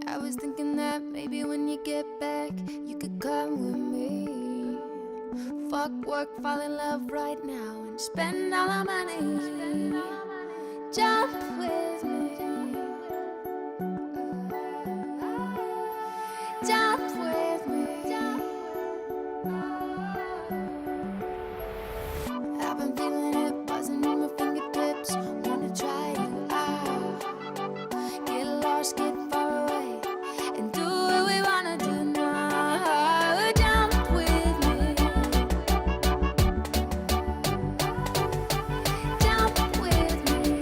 I was thinking that maybe when you get back, you could come with me. Fuck work, fall in love right now, and spend all our money. Jump with me. Jump with me. I've been feeling it buzzing in my fingertips. Wanna try you out. Get lost, get far away, and do what we wanna do now. Jump with me. Jump with me.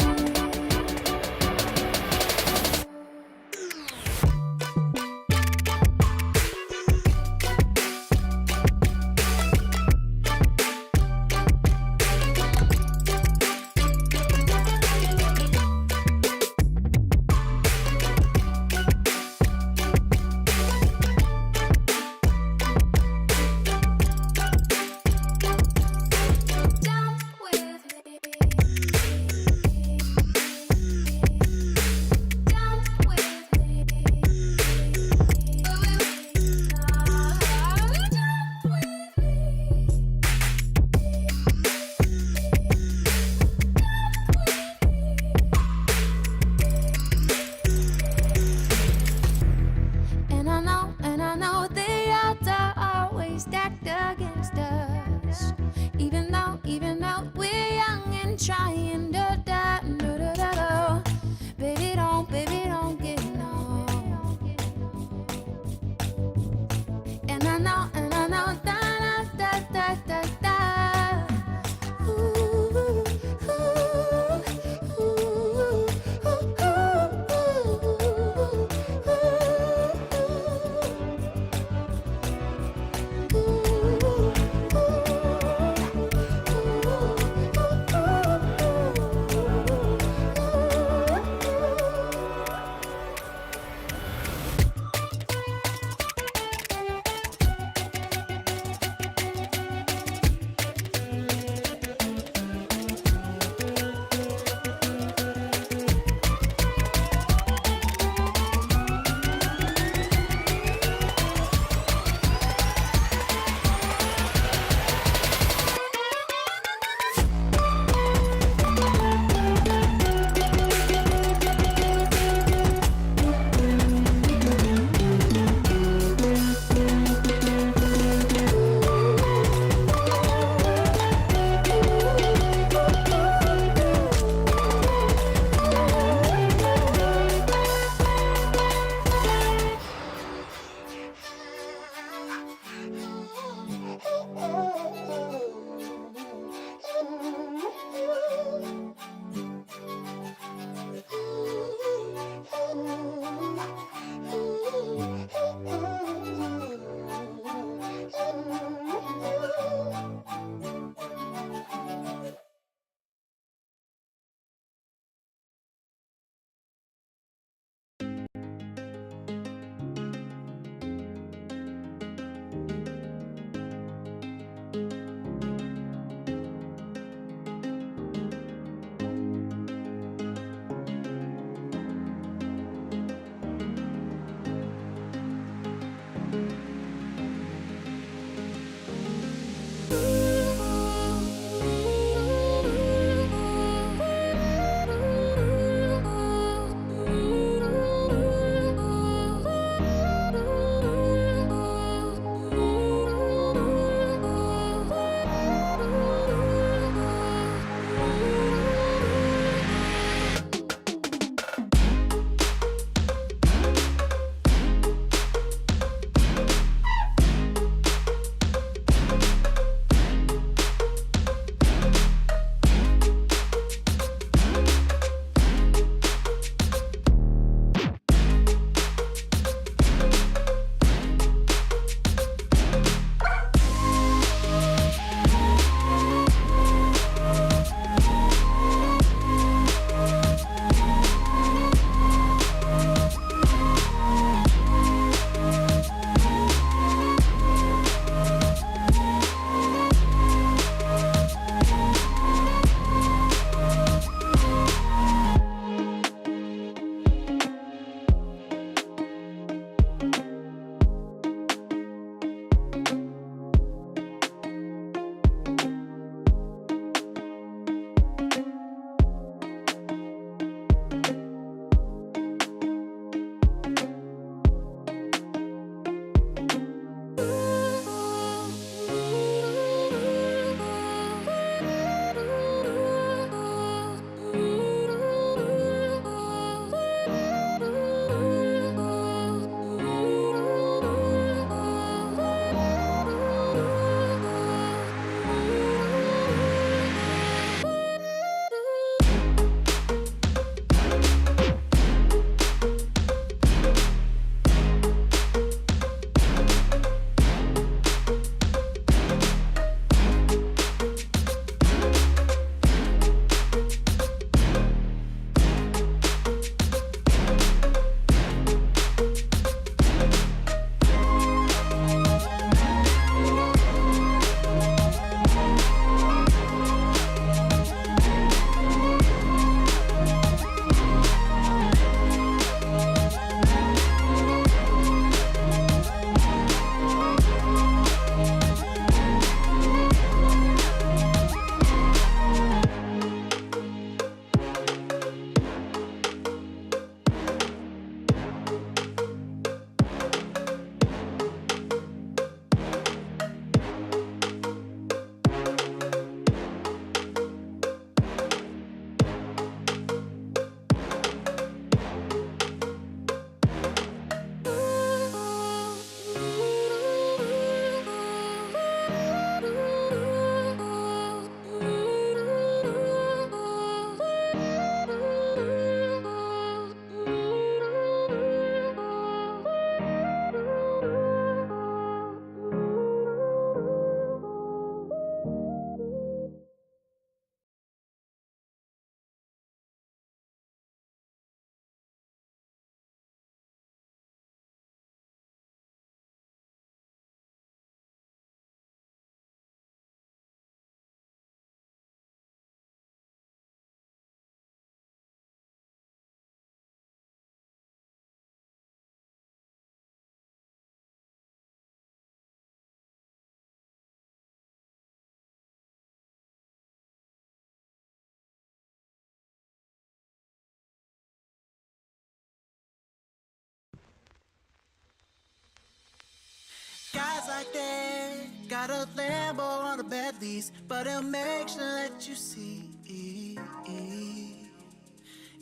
Guys like that got a Lambo on a bad lease, but he'll make sure that you see.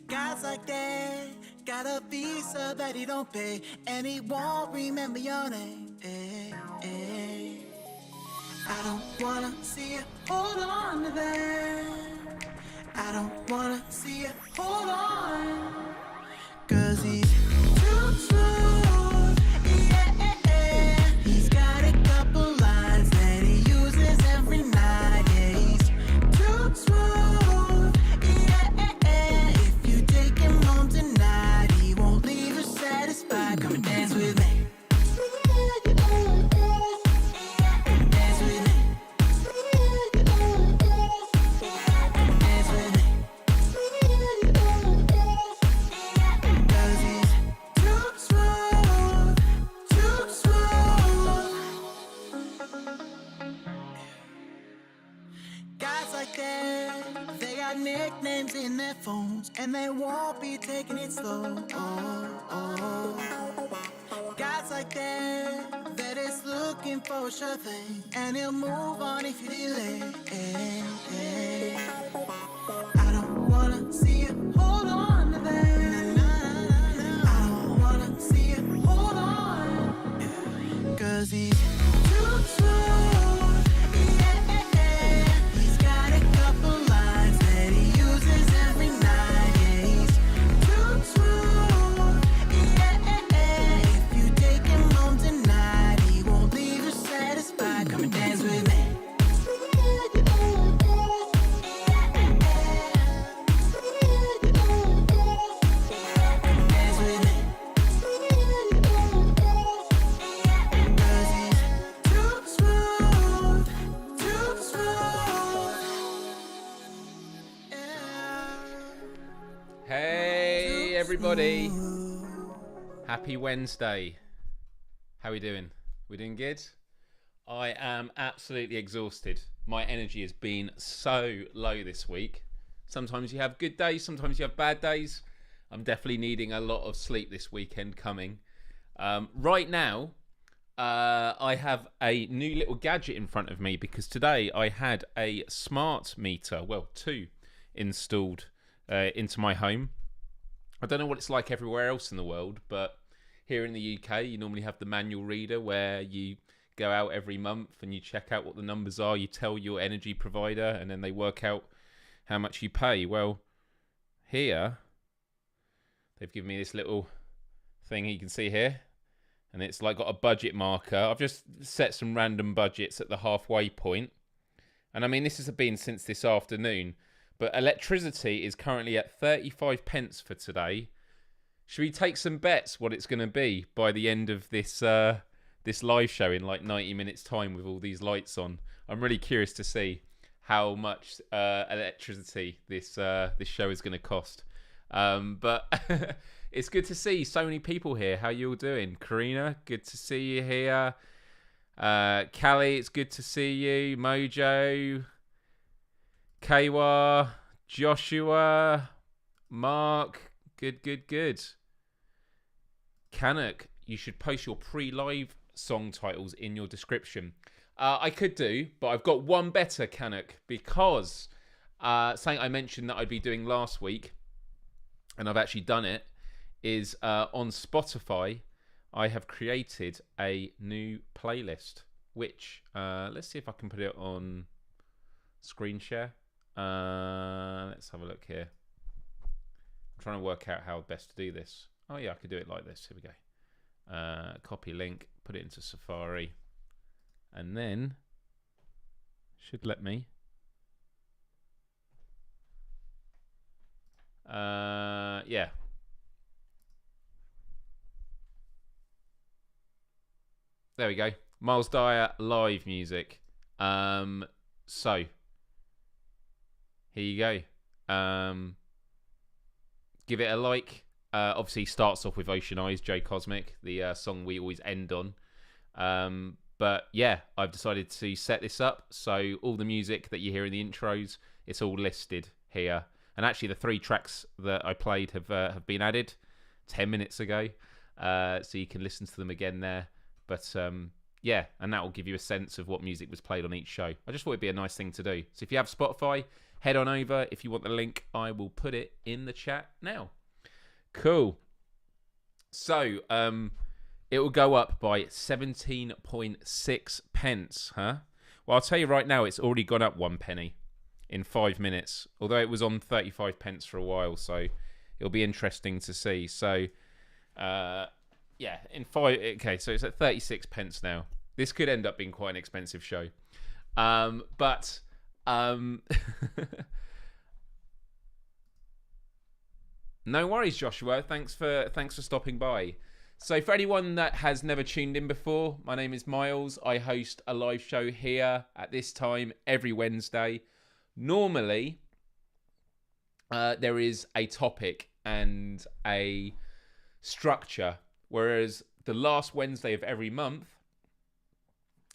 Guys like that got a visa that he don't pay, and he won't remember your name. I don't wanna see you hold on to that. I don't wanna see you hold on, 'cause he's too smooth, yeah. He's got a couple lines that he uses every night, yeah. He's too smooth, yeah. If you take him home tonight, he won't leave you satisfied. Come and dance with me. Nicknames in their phones, and they won't be taking it slow. Guys like that is looking for a sure thing, and he'll move on if you delay. I don't wanna see you hold on to that. I don't wanna see you hold on, 'cause he's too smooth, yeah. He's got a couple lines that he uses every night, yeah. He's too smooth, yeah. If you take him home tonight, he won't leave you satisfied. Come and dance with me. Hey everybody, happy Wednesday. How are we doing? We doing good? I am absolutely exhausted. My energy has been so low this week. Sometimes you have good days, sometimes you have bad days. I'm definitely needing a lot of sleep this weekend coming. Right now, I have a new little gadget in front of me because today I had a smart meter, well, two, installed into my home. I don't know what it's like everywhere else in the world, but here in the UK, you normally have the manual reader where you go out every month and you check out what the numbers are. You tell your energy provider and then they work out how much you pay. Well, here, they've given me this little thing you can see here. And it's like got a budget marker. I've just set some random budgets at the halfway point. And I mean, this has been since this afternoon. But electricity is currently at 35 pence for today. Should we take some bets what it's going to be by the end of this this live show in like 90 minutes time with all these lights on? I'm really curious to see how much electricity this show is going to cost. But it's good to see so many people here. How you all doing? Karina, good to see you here. Callie, it's good to see you. Mojo, Kawa, Joshua, Mark, good. Canuck, you should post your pre-live song titles in your description. I could do, but I've got one better, Canuck, because something I mentioned that I'd be doing last week, and I've actually done it, is on Spotify, I have created a new playlist, which, let's see if I can put it on screen share. Let's have a look here. I'm trying to work out how best to do this. Oh yeah, I could do it like this. Here we go. Copy link, put it into Safari, and then should let me. Yeah. There we go. Myles Dyer live music. So here you go. Give it a like. Obviously starts off with Ocean Eyes, J Cosmic, the song we always end on. But yeah, I've decided to set this up so all the music that you hear in the intros, it's all listed here. And actually the 3 tracks that I played have been added 10 minutes ago. So you can listen to them again there. But yeah, yeah, and that will give you a sense of what music was played on each show. I just thought it'd be a nice thing to do. So if you have Spotify, head on over. If you want the link, I will put it in the chat now. Cool. So it will go up by 17.6 pence, huh? Well, I'll tell you right now, it's already gone up 1 penny in 5 minutes, although it was on 35 pence for a while, so it'll be interesting to see. So, yeah, okay, so it's at 36 pence now. This could end up being quite an expensive show. But no worries, Joshua. Thanks for stopping by. So for anyone that has never tuned in before, my name is Myles. I host a live show here at this time every Wednesday. Normally, there is a topic and a structure, whereas the last Wednesday of every month,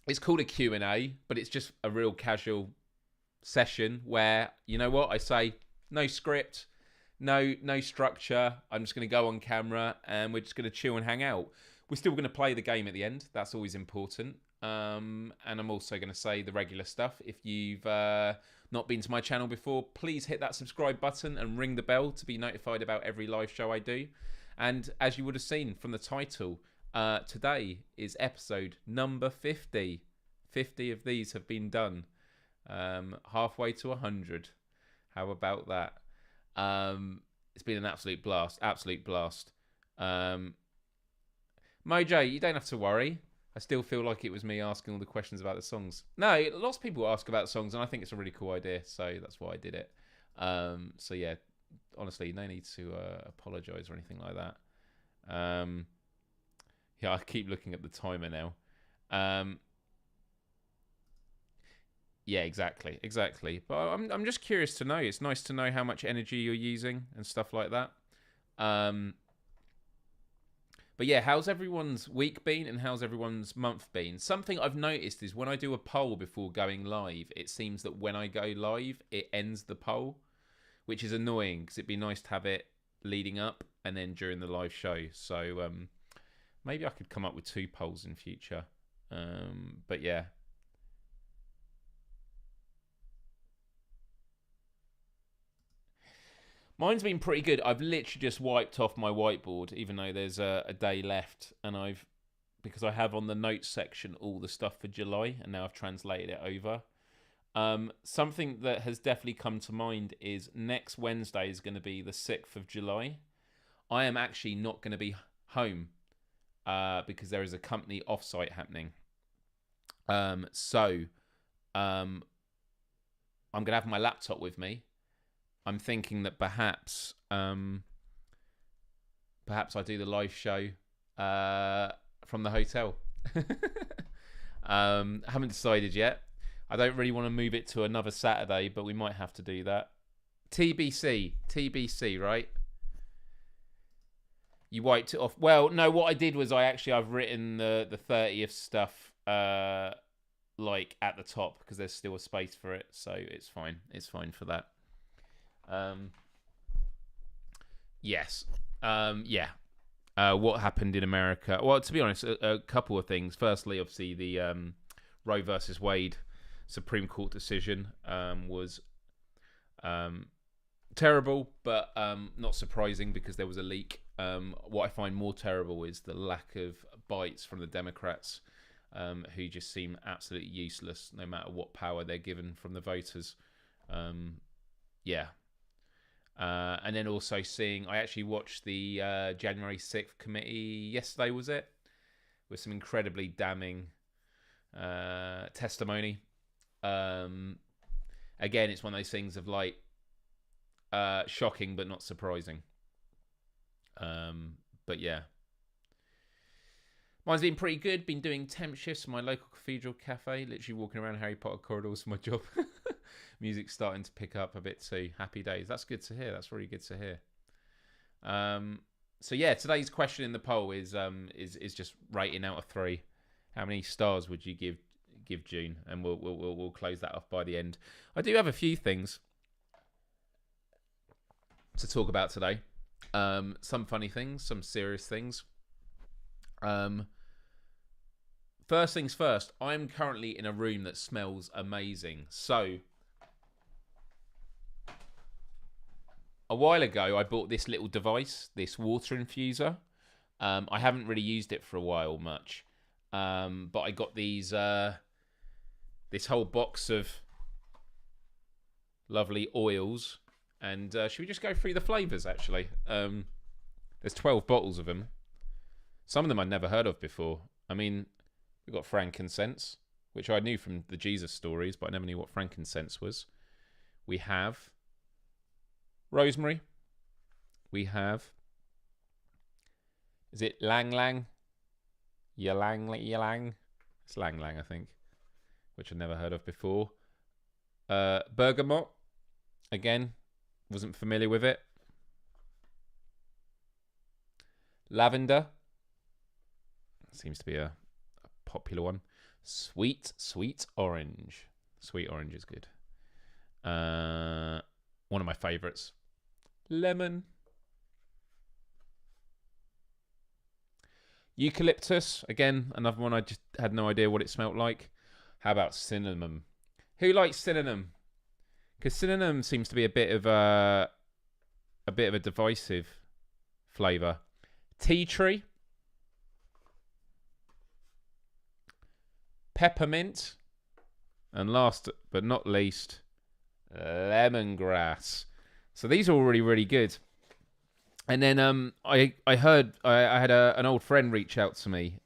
it's called a Q&A, but it's just a real casual session where, you know what, I say no script, no structure. I'm just going to go on camera and we're just going to chill and hang out. We're still going to play the game at the end. That's always important. And I'm also going to say the regular stuff. If you've not been to my channel before, please hit that subscribe button and ring the bell to be notified about every live show I do. And as you would have seen from the title, today is episode number 50. 50 of these have been done. Halfway to 100. How about that? It's been an absolute blast. Mojo, you don't have to worry. I still feel like it was me asking all the questions about the songs. No, lots of people ask about songs, and I think it's a really cool idea, so that's why I did it. So yeah, honestly, no need to apologise or anything like that. Yeah, I keep looking at the timer now. Yeah, exactly. But I'm just curious to know. It's nice to know how much energy you're using and stuff like that. But yeah, how's everyone's week been and how's everyone's month been? Something I've noticed is when I do a poll before going live, it seems that when I go live, it ends the poll, which is annoying because it'd be nice to have it leading up and then during the live show. So maybe I could come up with 2 polls in future. But yeah. Mine's been pretty good. I've literally just wiped off my whiteboard, even though there's a day left, and because I have on the notes section all the stuff for July, and now I've translated it over. Something that has definitely come to mind is next Wednesday is going to be the 6th of July. I am actually not going to be home because there is a company offsite happening. So I'm going to have my laptop with me. I'm thinking that perhaps I do the live show from the hotel. Haven't decided yet. I don't really want to move it to another Saturday, but we might have to do that. TBC, right? You wiped it off. Well, no, what I did was I've written the 30th stuff like at the top because there's still a space for it, so it's fine. It's fine for that. Yes. Yeah. What happened in America? Well, to be honest, a couple of things. Firstly, obviously, the Roe versus Wade Supreme Court decision was terrible, but not surprising because there was a leak. What I find more terrible is the lack of bites from the Democrats, who just seem absolutely useless no matter what power they're given from the voters. Yeah. And then also I actually watched the January 6th committee yesterday, was it? With some incredibly damning testimony. Again, it's one of those things of like shocking but not surprising. But yeah. Mine's been pretty good. Been doing temp shifts in my local cathedral cafe. Literally walking around Harry Potter corridors for my job. Music's starting to pick up a bit too. Happy days. That's good to hear. That's really good to hear. So yeah, today's question in the poll is just rating out of 3. How many stars would you give June? And we'll close that off by the end. I do have a few things to talk about today. Some funny things, some serious things. first things first, I'm currently in a room that smells amazing. So, a while ago, I bought this little device, this water infuser. I haven't really used it for a while much. But I got these, this whole box of lovely oils. And should we just go through the flavours, actually? There's 12 bottles of them. Some of them I'd never heard of before. I mean, we've got frankincense, which I knew from the Jesus stories, but I never knew what frankincense was. We have rosemary. We have, is it lang lang? Ylang. It's lang lang, I think, which I'd never heard of before. Bergamot, again, wasn't familiar with it. Lavender, seems to be a popular one. Sweet orange. Sweet orange is good. One of my favourites. Lemon. Eucalyptus, again, another one I just had no idea what it smelt like. How about cinnamon? Who likes cinnamon? Because cinnamon seems to be a bit of a divisive flavour. Tea tree. Peppermint. And last but not least, lemongrass. So these are all really, really good. And then I heard I had an old friend reach out to me,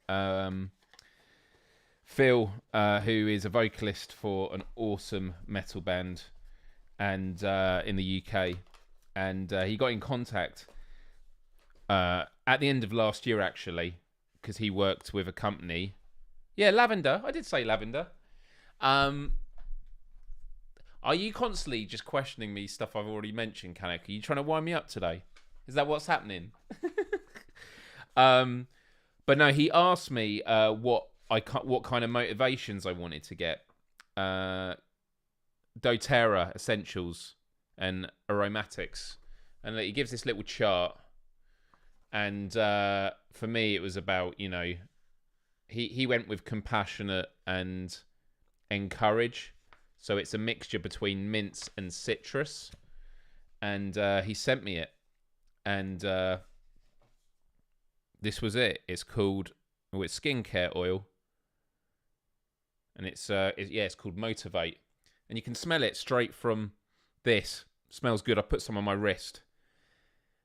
Phil, who is a vocalist for an awesome metal band, and in the UK, and he got in contact at the end of last year, actually, because he worked with a company. Yeah, lavender. I did say lavender. Are you constantly just questioning me stuff I've already mentioned, Kanek? Are you trying to wind me up today? Is that what's happening? But no, he asked me what kind of motivations I wanted to get. doTERRA essentials and aromatics, and he gives this little chart. And for me, it was about, he went with compassionate and encourage. So it's a mixture between mints and citrus. And he sent me it. And this was it. It's called, it's skincare oil. And it's called Motivate. And you can smell it straight from this. Smells good. I put some on my wrist.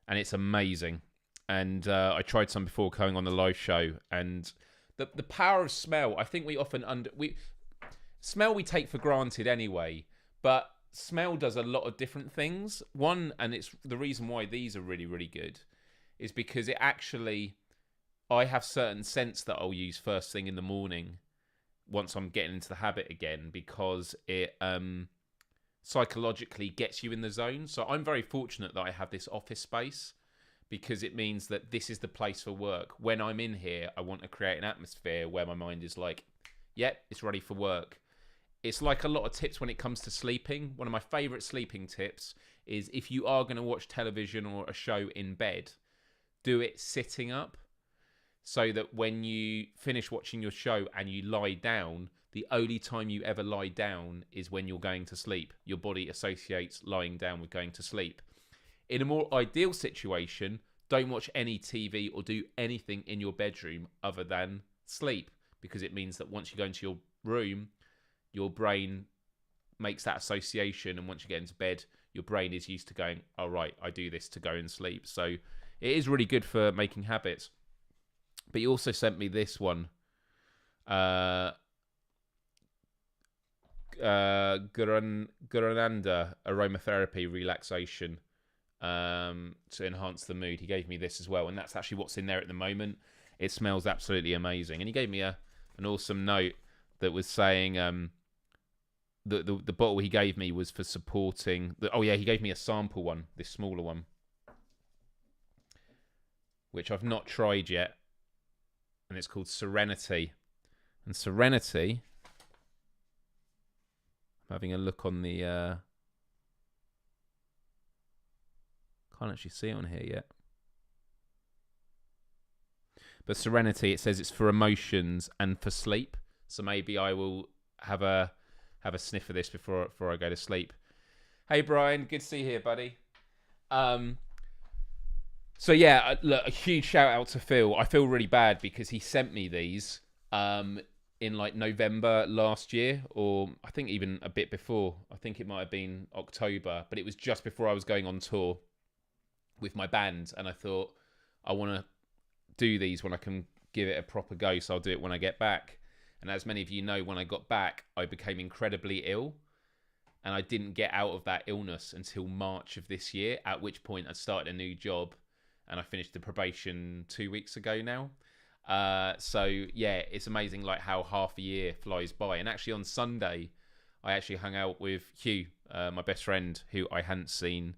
And it's amazing. And I tried some before going on the live show. And the power of smell, I think we often smell we take for granted anyway. But smell does a lot of different things. One, and it's the reason why these are really, really good, is because it actually, I have certain scents that I'll use first thing in the morning once I'm getting into the habit again, because it psychologically gets you in the zone. So I'm very fortunate that I have this office space, because it means that this is the place for work. When I'm in here, I want to create an atmosphere where my mind is like, yep, it's ready for work. It's like a lot of tips when it comes to sleeping. One of my favourite sleeping tips is, if you are going to watch television or a show in bed, do it sitting up, so that when you finish watching your show and you lie down, the only time you ever lie down is when you're going to sleep. Your body associates lying down with going to sleep. In a more ideal situation, don't watch any TV or do anything in your bedroom other than sleep, because it means that once you go into your room, your brain makes that association, and once you get into bed, your brain is used to going, all right, I do this to go and sleep. So it is really good for making habits. But you also sent me this one, Gurananda aromatherapy relaxation, to enhance the mood. He gave me this as well, and that's actually what's in there at the moment. It smells absolutely amazing. And he gave me an awesome note that was saying, the bottle he gave me was for supporting he gave me a sample one, this smaller one, which I've not tried yet, and it's called Serenity. And Serenity, I'm having a look on the can't actually see it on here yet, But Serenity, it says it's for emotions and for sleep. So maybe I will have a sniff of this before I go to sleep. Hey Brian, good to see you here, buddy. So yeah, look, a huge shout out to Phil. I feel really bad because he sent me these in like November last year, or I think even a bit before. I think it might have been October, but it was just before I was going on tour with my band, and I thought I want to do these when I can give it a proper go, so I'll do it when I get back. And as many of you know, when I got back, I became incredibly ill, and I didn't get out of that illness until March of this year, at which point I started a new job, and I finished the probation 2 weeks ago now. So yeah, it's amazing like how half a year flies by. And actually on Sunday, I actually hung out with Hugh, my best friend, who I hadn't seen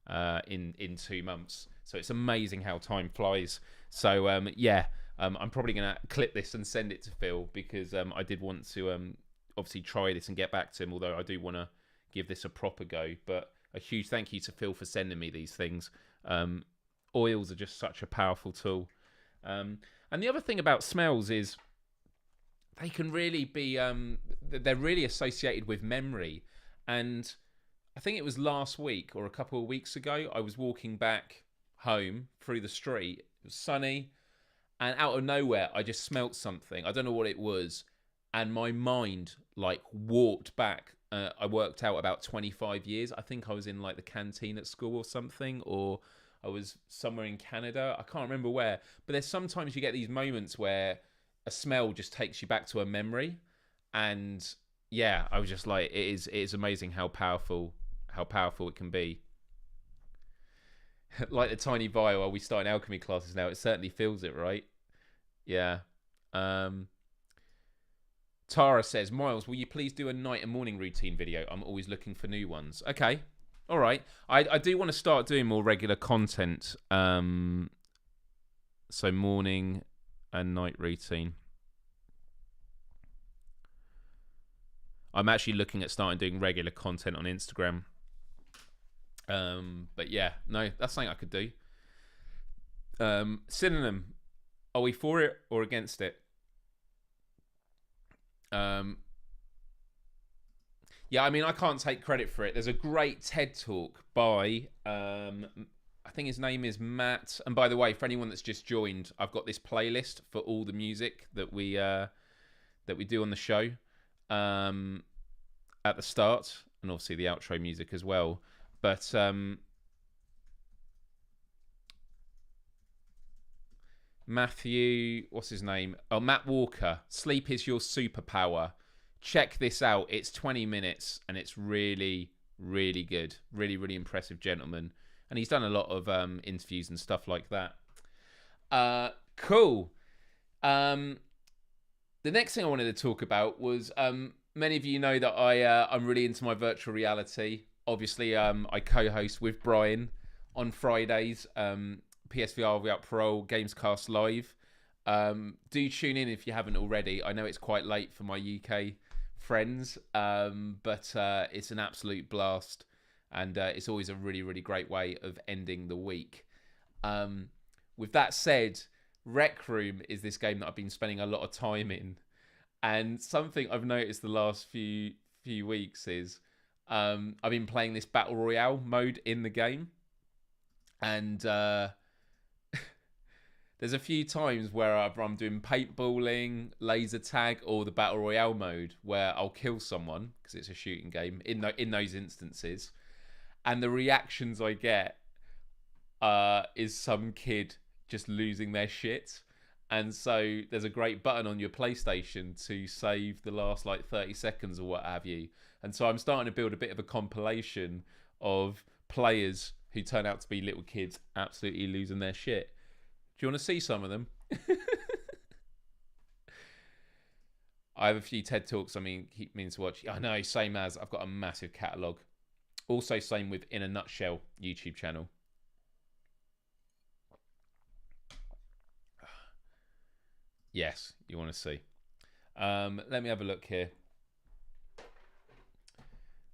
in 2 months. So it's amazing how time flies. So I'm probably gonna clip this and send it to Phil, because I did want to obviously try this and get back to him, although I do want to give this a proper go. But a huge thank you to Phil for sending me these things. Oils are just such a powerful tool. And the other thing about smells is they can really be, they're really associated with memory. And I think it was last week or a couple of weeks ago, I was walking back home through the street. It was sunny, and out of nowhere, I just smelt something. I don't know what it was. And my mind like warped back. I worked out about 25 years. I think I was in like the canteen at school or something, or I was somewhere in Canada. I can't remember where. But there's sometimes you get these moments where a smell just takes you back to a memory. And yeah, I was just like, it is amazing how powerful it can be. Like the tiny vial, are we starting alchemy classes now? It certainly feels it, right? Yeah. Tara says, Myles, will you please do a night and morning routine video? I'm always looking for new ones. Okay. All right. I do want to start doing more regular content. So morning and night routine. I'm actually looking at starting doing regular content on Instagram. But yeah, no, that's something I could do. Synonym. Are we for it or against it? Yeah, I mean, I can't take credit for it. There's a great TED talk by, I think his name is Matt. And by the way, for anyone that's just joined, I've got this playlist for all the music that we do on the show at the start, and obviously the outro music as well. But Matthew, what's his name? Oh, Matt Walker. Sleep is your superpower. Check this out. It's 20 minutes and it's really, really good. Really, really impressive gentleman. And he's done a lot of interviews and stuff like that. Cool. The next thing I wanted to talk about was many of you know that I'm really into my virtual reality. Obviously, I co-host with Brian on Fridays. PSVR Without Parole, Gamescast Live. Do tune in if you haven't already. I know it's quite late for my UK friends, but it's an absolute blast, and it's always a really, really great way of ending the week. With that said, Rec Room is this game that I've been spending a lot of time in, and something I've noticed the last few weeks is I've been playing this Battle Royale mode in the game, and there's a few times where I'm doing paintballing, laser tag, or the Battle Royale mode where I'll kill someone, because it's a shooting game, in those instances. And the reactions I get is some kid just losing their shit. And so there's a great button on your PlayStation to save the last like 30 seconds or what have you. And so I'm starting to build a bit of a compilation of players who turn out to be little kids absolutely losing their shit. Do you want to see some of them? I have a few TED Talks, keep meaning to watch. I know, same as, I've got a massive catalogue. Also, same with In a Nutshell YouTube channel. Yes, you want to see. Let me have a look here.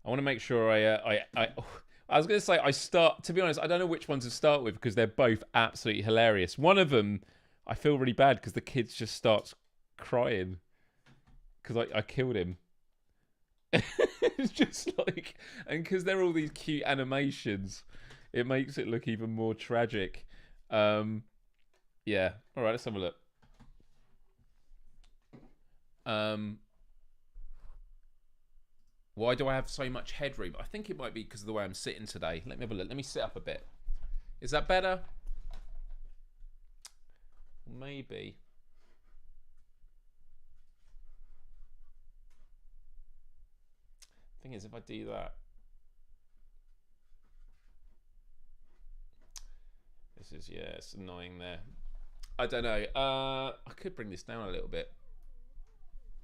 I want to make sure I was going to say, to be honest, I don't know which one to start with because they're both absolutely hilarious. One of them I feel really bad because the kid just starts crying because I killed him. It's just like, and because they're all these cute animations, it makes it look even more tragic. Yeah. All right, let's have a look. Why do I have so much headroom? I think it might be because of the way I'm sitting today. Let me have a look. Let me sit up a bit. Is that better? Maybe. Thing is, if I do that, this is, yeah, it's annoying there. I don't know. I could bring this down a little bit.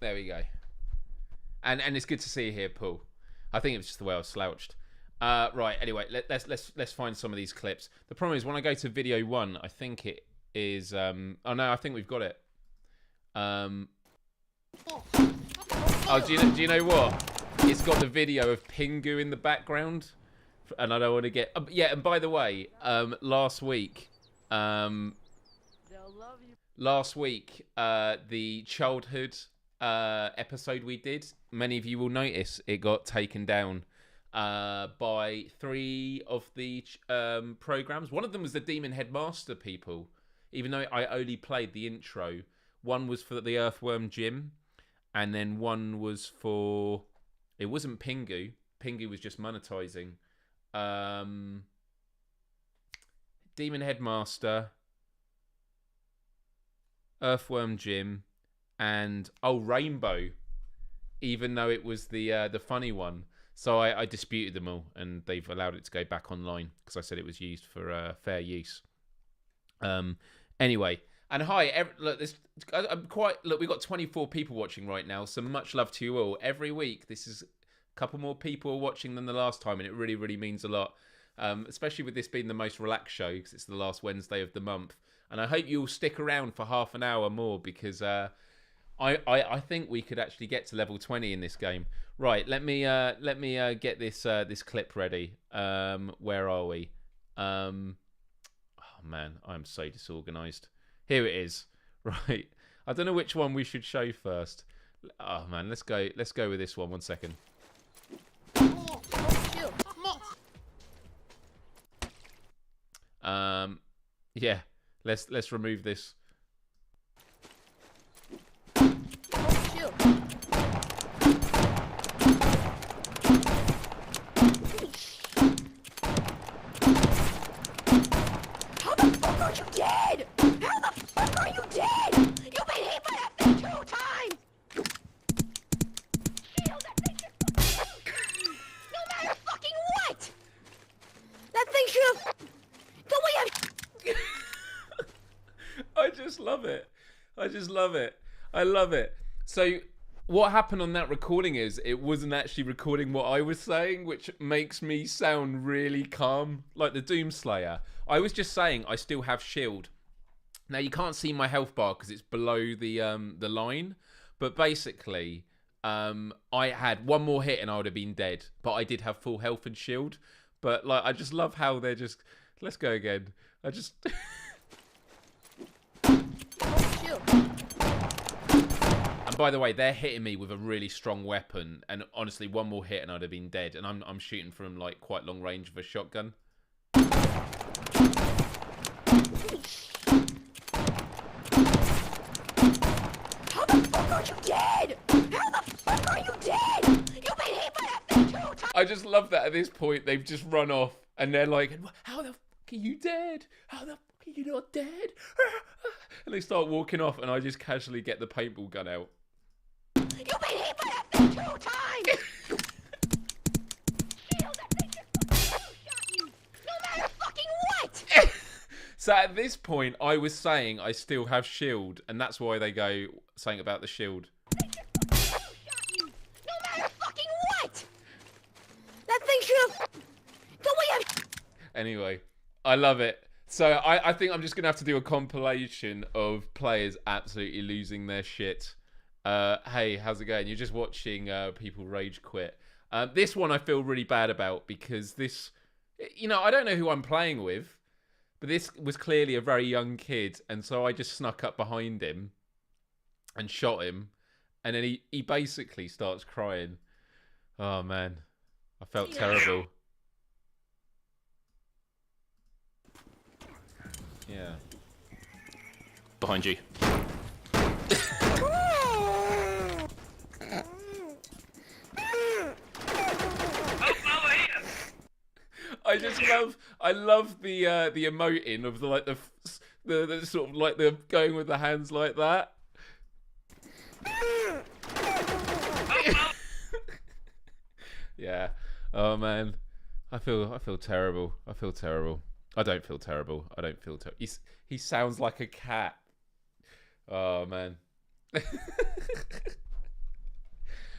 There we go. And it's good to see you here, Paul. I think it was just the way I was slouched. Right. Anyway, let's find some of these clips. The problem is when I go to video 1, I think it is. Oh no, I think we've got it. Oh, do you know what? It's got the video of Pingu in the background, and I don't want to get. Yeah, and by the way, last week, the childhood episode we did, many of you will notice it got taken down by 3 of the programs. One of them was the Demon Headmaster people, even though I only played the intro. One was for the Earthworm Gym, and then one was for, it wasn't Pingu. Pingu was just monetizing. Demon Headmaster, Earthworm Gym, and Rainbow, even though it was the funny one. So I disputed them all, and they've allowed it to go back online because I said it was used for fair use. Anyway, and hi, look, we've got 24 people watching right now, so much love to you all. Every week, this is a couple more people watching than the last time, and it really, really means a lot. Especially with this being the most relaxed show because it's the last Wednesday of the month. And I hope you'll stick around for half an hour more because I think we could actually get to level 20 in this game. Right, let me get this clip ready. Where are we? Oh man, I'm so disorganized. Here it is. Right, I don't know which one we should show first. Oh man, let's go with this one. 1 second. Yeah, let's remove this. I just love it. I love it. So what happened on that recording is it wasn't actually recording what I was saying, which makes me sound really calm, like the Doomslayer. I was just saying I still have shield. Now you can't see my health bar because it's below the line, but basically I had one more hit and I would have been dead, but I did have full health and shield. But like I just love how they're just, let's go again. I just And by the way, they're hitting me with a really strong weapon, and honestly, one more hit and I'd have been dead. And I'm shooting from like quite long range with a shotgun. How the fuck are you dead? How the fuck are you dead? You've been hit by that thing 2 times. I just love that at this point they've just run off and they're like, "How the fuck are you dead? How the fuck are you not dead?" And they start walking off, and I just casually get the paintball gun out. You've been hit by that thing 2 times. Shield, that thing just fucking shot you. No matter fucking what. So at this point, I was saying I still have shield, and that's why they go saying about the shield. Shot you. No matter fucking what. That thing should have. Don't we have? Anyway, I love it. So I think I'm just going to have to do a compilation of players absolutely losing their shit. Hey, how's it going? You're just watching people rage quit. This one I feel really bad about because this, you know, I don't know who I'm playing with, But this was clearly a very young kid, and so I just snuck up behind him and shot him, and then he basically starts crying. Oh man, I felt terrible. Yeah. Behind you. I love the emoting of the sort of like the going with the hands like that. Yeah. Oh man, I feel terrible. I feel terrible. I don't feel terrible. I don't feel terrible. He sounds like a cat. Oh man.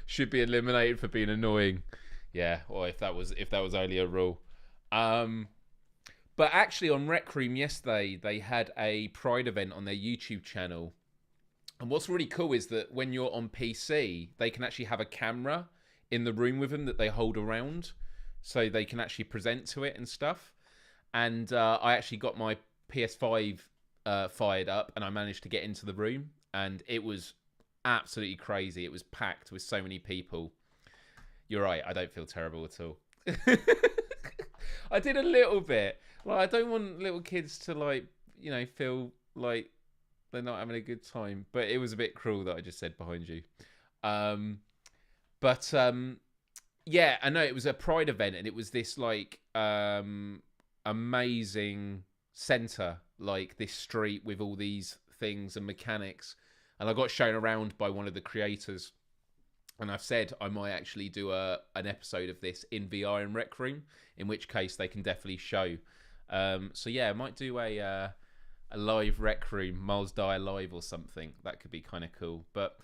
Should be eliminated for being annoying. Yeah, or if that was only a rule. But actually on Rec Room yesterday, they had a Pride event on their YouTube channel. And what's really cool is that when you're on PC, they can actually have a camera in the room with them that they hold around. So they can actually present to it and stuff. And I actually got my PS5 fired up and I managed to get into the room. And it was absolutely crazy. It was packed with so many people. You're right, I don't feel terrible at all. I did a little bit. Like, I don't want little kids to, like, you know, feel like they're not having a good time. But it was a bit cruel that I just said behind you. Yeah, I know it was a Pride event, and it was this, like, amazing centre, like this street with all these things and mechanics. And I got shown around by one of the creators. And I've said I might actually do an episode of this in VR in Rec Room, in which case they can definitely show. So yeah, I might do a live Rec Room, Myles Dyer live or something. That could be kind of cool. But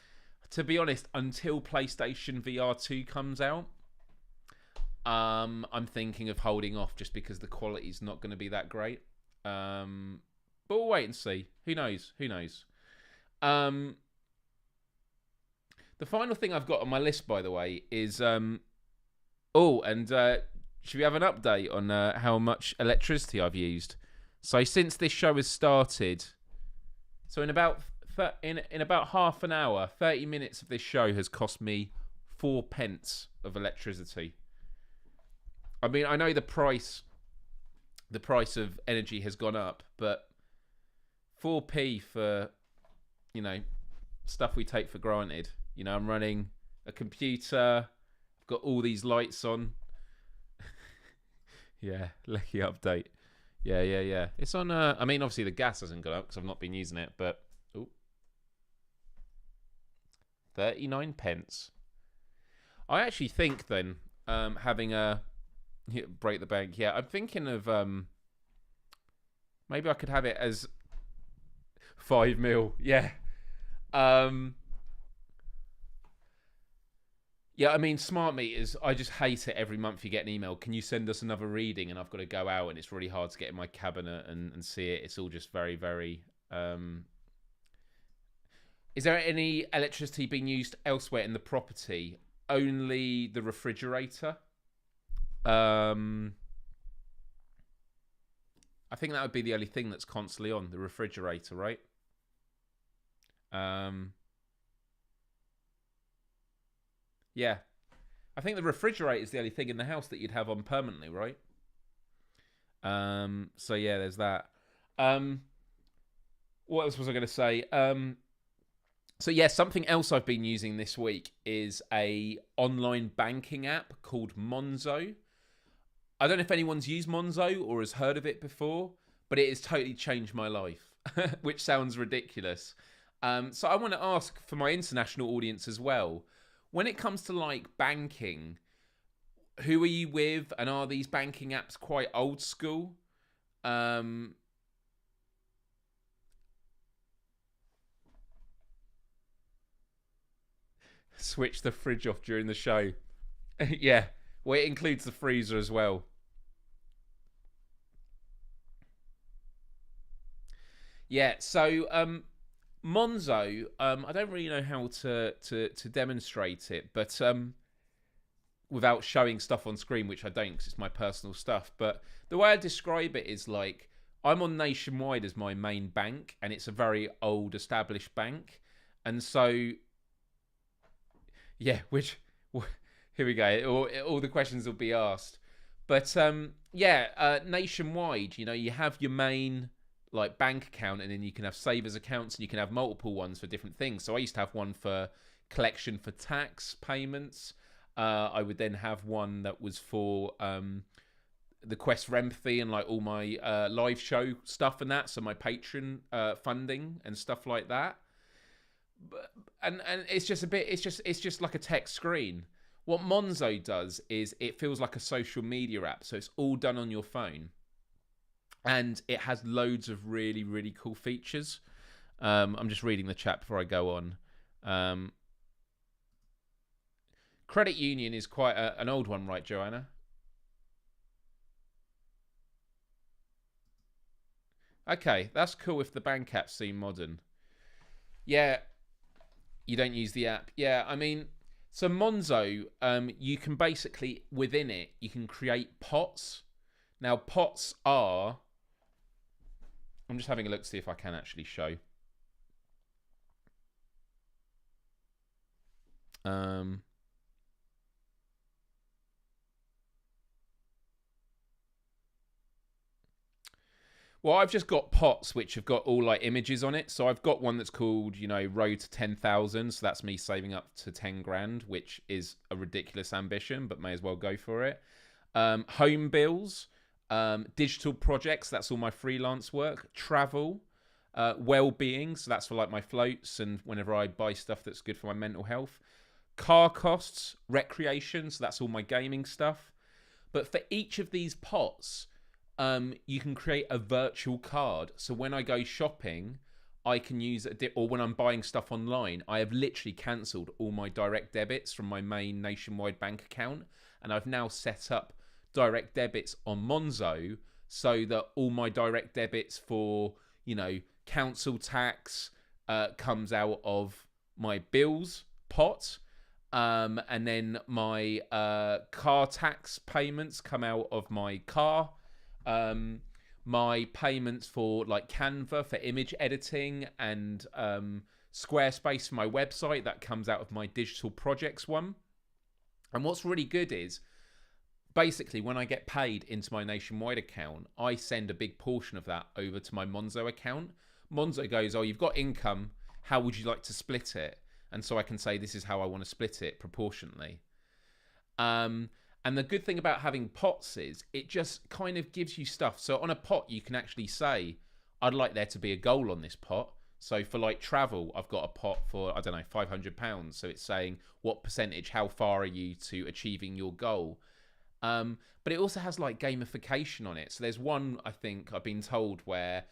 to be honest, until PlayStation VR 2 comes out, I'm thinking of holding off just because the quality's not going to be that great. But we'll wait and see. Who knows? Who knows? The final thing I've got on my list, by the way, is should we have an update on how much electricity I've used? So since this show has started, so in about half an hour, 30 minutes of this show has cost me 4 pence of electricity. I mean, I know the price of energy has gone up, but 4p for, you know, stuff we take for granted. You know, I'm running a computer. I've got all these lights on. Yeah, Lecky update. Yeah. It's on, I mean, obviously the gas hasn't gone up because I've not been using it, but... Ooh, 39 pence. I actually think, then, having a... break the bank. Yeah, I'm thinking of... maybe I could have it as 5 mil. Yeah. Yeah, I mean, smart meters, I just hate it every month you get an email. Can you send us another reading? And I've got to go out and it's really hard to get in my cabinet and see it. It's all just very, very... Is there any electricity being used elsewhere in the property? Only the refrigerator. I think that would be the only thing that's constantly on, the refrigerator, right? Yeah. I think the refrigerator is the only thing in the house that you'd have on permanently, right? So yeah, there's that. What else was I going to say? So yeah, something else I've been using this week is a online banking app called Monzo. I don't know if anyone's used Monzo or has heard of it before, but it has totally changed my life, which sounds ridiculous. So I want to ask for my international audience as well, when it comes to like banking, who are you with, and are these banking apps quite old school? Switch the fridge off during the show. Yeah, well, it includes the freezer as well. Yeah, so Monzo, I don't really know how to demonstrate it, but without showing stuff on screen, which I don't because it's my personal stuff. But the way I describe it is like, I'm on Nationwide as my main bank, and it's a very old established bank. And so, yeah, here we go. All the questions will be asked. But Nationwide, you have your main like bank account, and then you can have savers accounts, and you can have multiple ones for different things. So I used to have one for collection for tax payments. I would then have one that was for the Quest for Empathy and like all my live show stuff and that. So my Patreon funding and stuff like that. And it's just it's just like a text screen. What Monzo does is it feels like a social media app, so it's all done on your phone, and it has loads of really, really cool features. I'm just reading the chat before I go on. Credit Union is quite an old one, right, Joanna? Okay, that's cool if the bank apps seem modern. Yeah, you don't use the app. Yeah, I mean, so Monzo, you can basically, within it, you can create pots. Now, pots are... I'm just having a look to see if I can actually show. Well, I've just got pots which have got all like images on it. So I've got one that's called, Road to 10,000. So that's me saving up to 10 grand, which is a ridiculous ambition, but may as well go for it. Home bills, digital projects. That's all my freelance work. Travel, well-being. So that's for like my floats and whenever I buy stuff that's good for my mental health. Car costs, recreation. So that's all my gaming stuff. But for each of these pots, you can create a virtual card. So when I go shopping, I can use or when I'm buying stuff online, I have literally cancelled all my direct debits from my main Nationwide bank account, and I've now set up direct debits on Monzo so that all my direct debits for council tax comes out of my bills pot. And then my car tax payments come out of my car. My payments for like Canva for image editing and Squarespace for my website, that comes out of my digital projects one. And what's really good is basically when I get paid into my Nationwide account, I send a big portion of that over to my Monzo account. Monzo goes, oh, you've got income, how would you like to split it? And so I can say, this is how I want to split it proportionally. And the good thing about having pots is it just kind of gives you stuff. So on a pot, you can actually say, I'd like there to be a goal on this pot. So for like travel, I've got a pot for, I don't know, £500. So it's saying what percentage, how far are you to achieving your goal? But it also has like gamification on it. So there's one, I think I've been told, where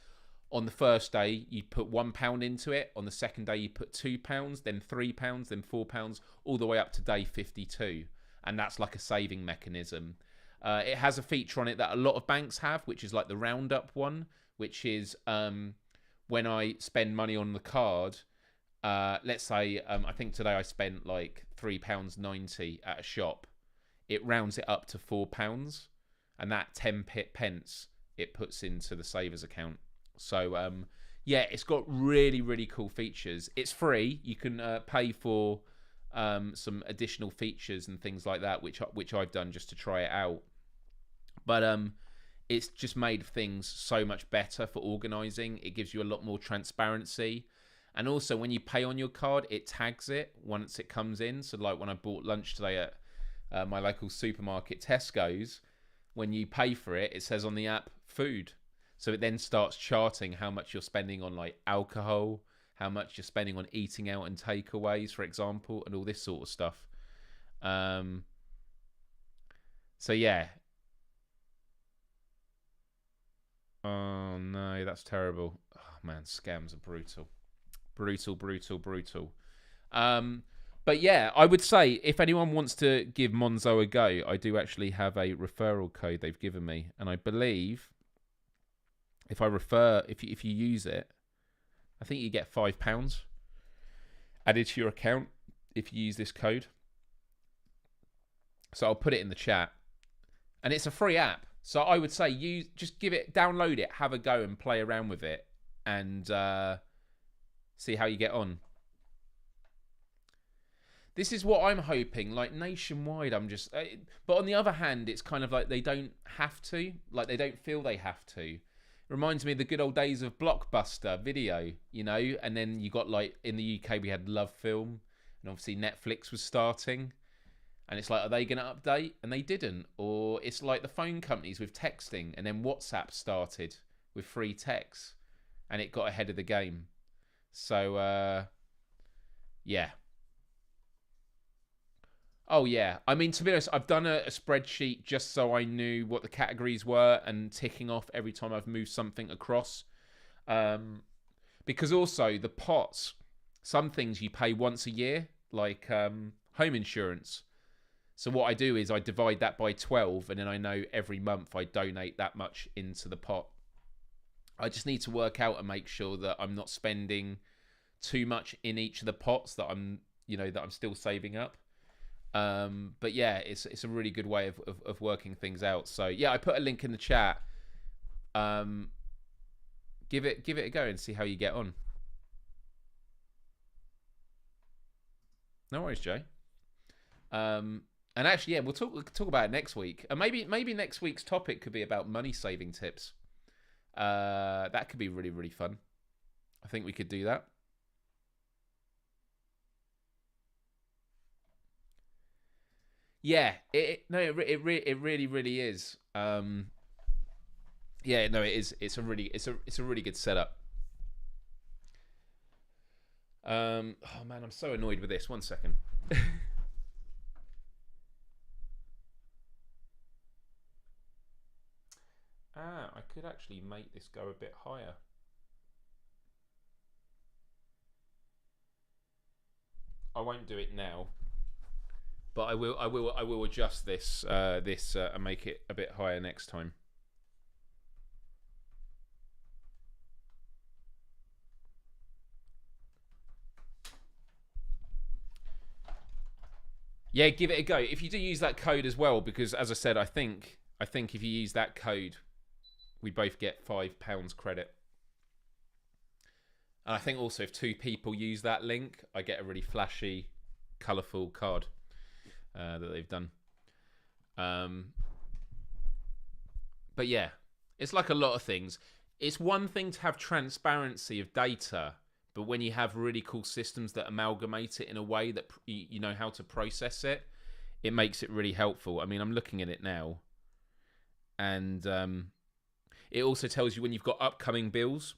on the first day, you put £1 into it. On the second day, you put £2, then £3, then £4, all the way up to day 52. And that's like a saving mechanism. It has a feature on it that a lot of banks have, which is like the roundup one, which is when I spend money on the card, let's say, I think today I spent like £3.90 at a shop. It rounds it up to £4, and that 10 pence it puts into the savers account. So, yeah, it's got really, really cool features. It's free. You can pay for some additional features and things like that, which I've done just to try it out. But it's just made things so much better for organising. It gives you a lot more transparency. And also, when you pay on your card, it tags it once it comes in. So, like when I bought lunch today at my local supermarket, Tesco's, when you pay for it, it says on the app, food. So it then starts charting how much you're spending on like alcohol, how much you're spending on eating out and takeaways, for example, and all this sort of stuff. So yeah. Oh no, that's terrible. Oh man, scams are brutal. Brutal. But yeah, I would say if anyone wants to give Monzo a go, I do actually have a referral code they've given me, and I believe if you use it, I think you get £5 added to your account if you use this code. So I'll put it in the chat, and it's a free app. So I would say you just download it, have a go and play around with it, and see how you get on. This is what I'm hoping, like nationwide. But on the other hand, it's kind of like they don't have to, like they don't feel they have to. It reminds me of the good old days of Blockbuster Video, you know, and then you got like in the UK we had Love Film, and obviously Netflix was starting, and it's like, are they going to update? And they didn't. Or it's like the phone companies with texting, and then WhatsApp started with free text, and it got ahead of the game. So yeah. Oh yeah, I mean, to be honest, I've done a spreadsheet just so I knew what the categories were and ticking off every time I've moved something across. Because also the pots, some things you pay once a year, like home insurance. So what I do is I divide that by 12, and then I know every month I donate that much into the pot. I just need to work out and make sure that I'm not spending too much in each of the pots, that I'm still saving up. But yeah, it's a really good way of working things out. So yeah, I put a link in the chat. Give it a go and see how you get on. No worries, Jay. And actually, yeah, we'll talk about it next week. And maybe next week's topic could be about money saving tips. That could be really, really fun. I think we could do that. Yeah, it really, really is. Yeah, no, it is. It's a really good setup. Oh man, I'm so annoyed with this. 1 second. I could actually make this go a bit higher. I won't do it now, but I will adjust this and make it a bit higher next time. Yeah, give it a go. If you do use that code as well, because as I said, I think if you use that code, we both get £5 credit. And I think also if 2 people use that link, I get a really flashy, colourful card that they've done. But yeah, it's like a lot of things. It's one thing to have transparency of data, but when you have really cool systems that amalgamate it in a way that you know how to process it, it makes it really helpful. I mean, I'm looking at it now, and it also tells you when you've got upcoming bills.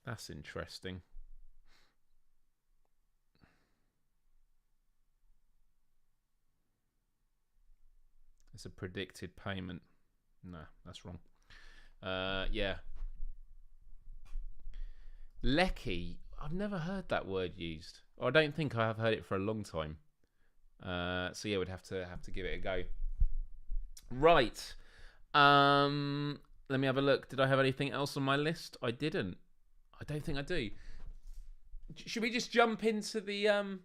That's interesting. It's a predicted payment. No, that's wrong. Yeah. Lecky. I've never heard that word used. I don't think I have heard it for a long time. So yeah, we'd have to give it a go. Right. Let me have a look. Did I have anything else on my list? I didn't. I don't think I do. Should we just jump into the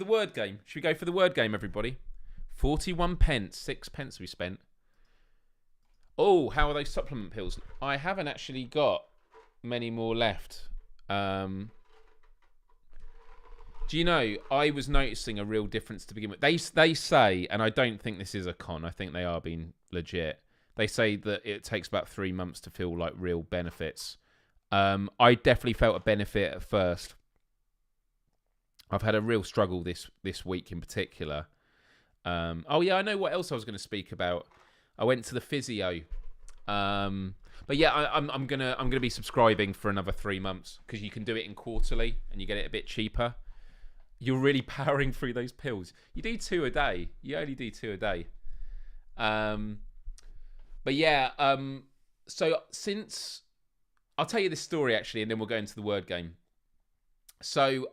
word game? Should we go for the word game, everybody? 41 pence, 6 pence we spent. Oh, how are those supplement pills? I haven't actually got many more left. Do you know, I was noticing a real difference to begin with. They say, and I don't think this is a con, I think they are being legit. They say that it takes about 3 months to feel like real benefits. I definitely felt a benefit at first. I've had a real struggle this week in particular. Oh yeah, I know what else I was going to speak about. I went to the Physio. But yeah, I'm gonna be subscribing for another 3 months because you can do it in quarterly and you get it a bit cheaper. You're really powering through those pills. You do 2 a day. You only do 2 a day. But yeah, so since I'll tell you this story actually, and then we'll go into the word game. So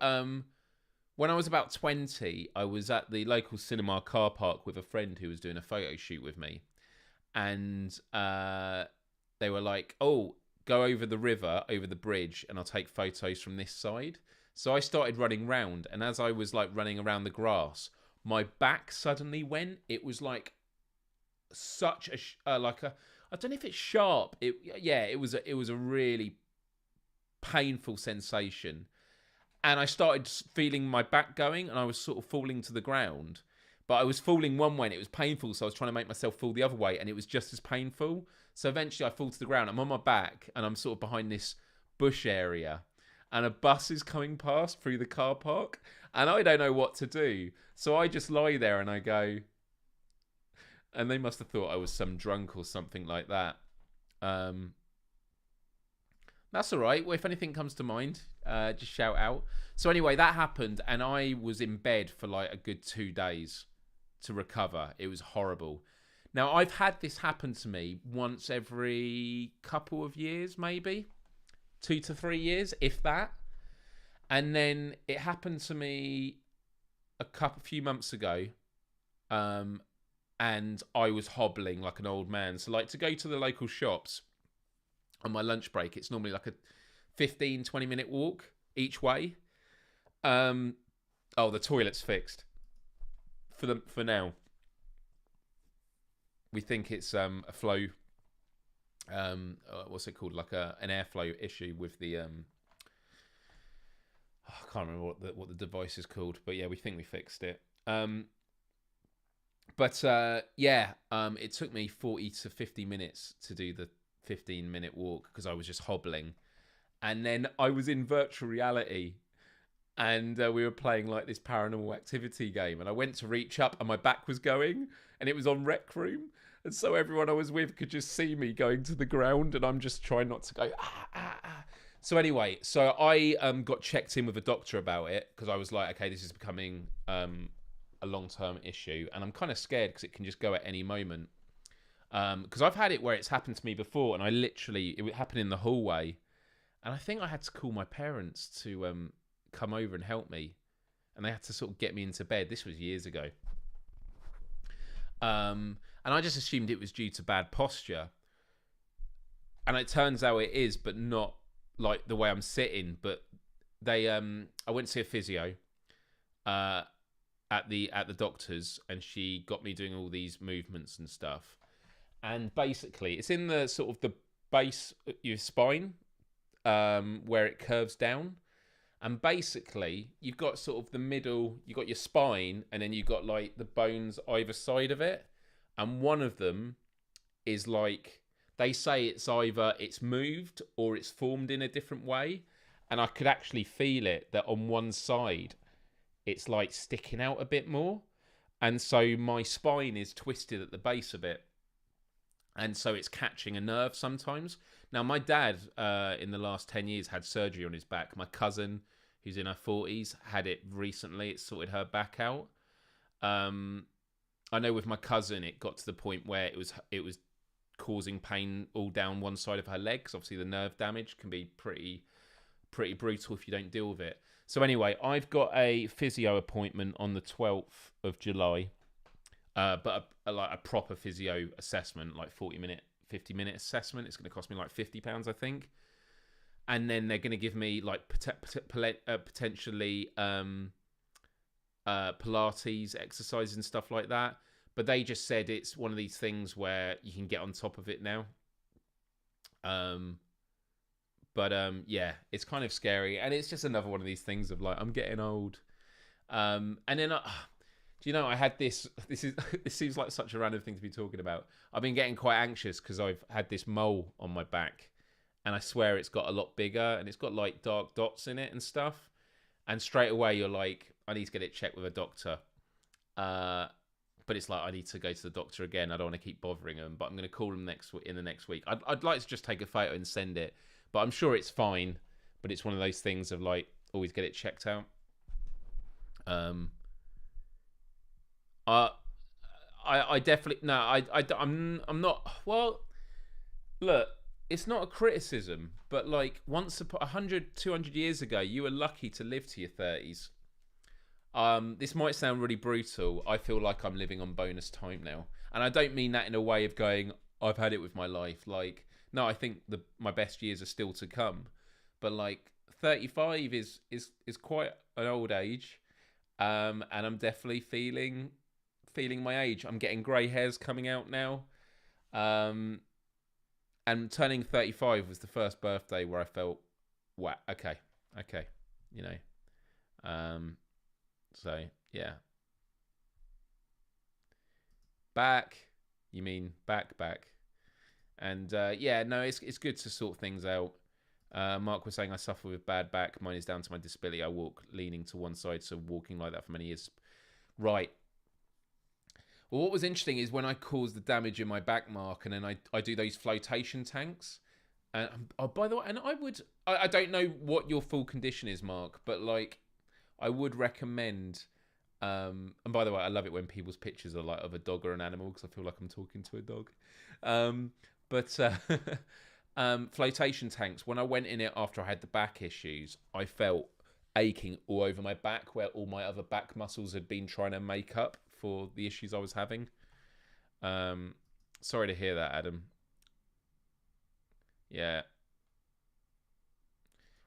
when I was about 20, I was at the local cinema car park with a friend who was doing a photo shoot with me. And they were like, oh, go over the river, over the bridge, and I'll take photos from this side. So I started running round. And as I was like running around the grass, my back suddenly went. It was like such a, like a, I don't know if it's sharp. It was a really painful sensation. And I started feeling my back going, and I was sort of falling to the ground. But I was falling one way, and it was painful, so I was trying to make myself fall the other way, and it was just as painful. So eventually I fall to the ground. I'm on my back, and I'm sort of behind this bush area, and a bus is coming past through the car park, and I don't know what to do. So I just lie there, and I go... And they must have thought I was some drunk or something like that. That's all right. Well, if anything comes to mind, just shout out. So anyway, that happened, and I was in bed for like a good 2 days to recover. It was horrible. Now, I've had this happen to me once every couple of years, maybe 2 to 3 years, if that. And then it happened to me a few months ago, and I was hobbling like an old man. So like to go to the local shops on my lunch break, it's normally like a 15-20 minute walk each way. The toilet's fixed for now. We think it's a flow, what's it called, like an airflow issue with the I can't remember what the device is called, but yeah, we think we fixed it. It took me 40 to 50 minutes to do the 15-minute walk because I was just hobbling. And then I was in virtual reality, and we were playing like this paranormal activity game, and I went to reach up and my back was going, and it was on Rec Room, and so everyone I was with could just see me going to the ground, and I'm just trying not to go So anyway, so I got checked in with a doctor about it because I was like, okay, this is becoming a long-term issue, and I'm kind of scared because it can just go at any moment. Because I've had it where it's happened to me before, and it would happen in the hallway, and I think I had to call my parents to come over and help me, and they had to sort of get me into bed. This was years ago, and I just assumed it was due to bad posture, and it turns out it is, but not like the way I'm sitting. But I went to see a physio at the doctor's, and she got me doing all these movements and stuff. And basically, it's in the sort of the base of your spine, where it curves down. And basically, you've got sort of the middle, you've got your spine, and then you've got like the bones either side of it. And one of them is like, they say it's either it's moved or it's formed in a different way. And I could actually feel it, that on one side, it's like sticking out a bit more. And so my spine is twisted at the base of it. And so it's catching a nerve sometimes. Now, my dad, in the last 10 years, had surgery on his back. My cousin, who's in her 40s, had it recently. It sorted her back out. I know with my cousin, it got to the point where it was causing pain all down one side of her leg, because obviously the nerve damage can be pretty brutal if you don't deal with it. So anyway, I've got a physio appointment on the 12th of July. But a proper physio assessment, like 50-minute assessment, it's going to cost me like £50, I think. And then they're going to give me like potentially Pilates exercises and stuff like that. But they just said it's one of these things where you can get on top of it now. Yeah, it's kind of scary, and it's just another one of these things of like, I'm getting old. And then do you know, I had this seems like such a random thing to be talking about. I've been getting quite anxious because I've had this mole on my back, and I swear it's got a lot bigger, and it's got like dark dots in it and stuff. And straight away you're like, I need to get it checked with a doctor. But it's like, I need to go to the doctor again. I don't want to keep bothering them, but I'm going to call them in the next week. I'd like to just take a photo and send it, but I'm sure it's fine. But it's one of those things of like, always get it checked out. I definitely no. I'm not. Well, look, it's not a criticism, but like once upon 100, 200 years ago, you were lucky to live to your 30s. This might sound really brutal. I feel like I'm living on bonus time now, and I don't mean that in a way of going, I've had it with my life. Like, no, I think my best years are still to come, but like 35 is quite an old age, and I'm definitely feeling my age. I'm getting grey hairs coming out now, and turning 35 was the first birthday where I felt, wow, okay, you know, so yeah, back. You mean back, and yeah, no, it's good to sort things out. Mark was saying I suffer with bad back. Mine is down to my disability. I walk leaning to one side, so walking like that for many years. Right. Well, what was interesting is when I caused the damage in my back, Mark, and then I do those flotation tanks. And oh, by the way, and I don't know what your full condition is, Mark, but like I would recommend. And by the way, I love it when people's pictures are like of a dog or an animal because I feel like I'm talking to a dog. But flotation tanks. When I went in it after I had the back issues, I felt aching all over my back where all my other back muscles had been trying to make up for the issues I was having. Sorry to hear that, Adam. Yeah.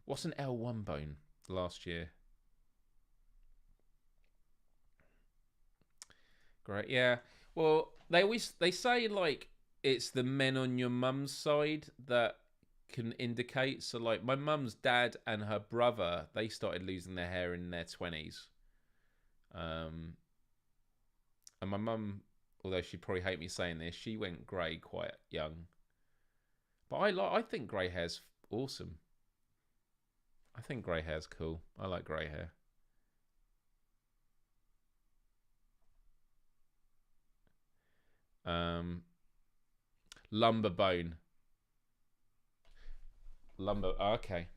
What's an L1 bone last year? Great. Yeah. Well, they say like it's the men on your mum's side that can indicate. So like my mum's dad and her brother, they started losing their hair in their 20s. And my mum, although she'd probably hate me saying this, she went grey quite young. But I think grey hair's awesome. I think grey hair's cool. I like grey hair. Lumbar bone. Lumbar. Okay.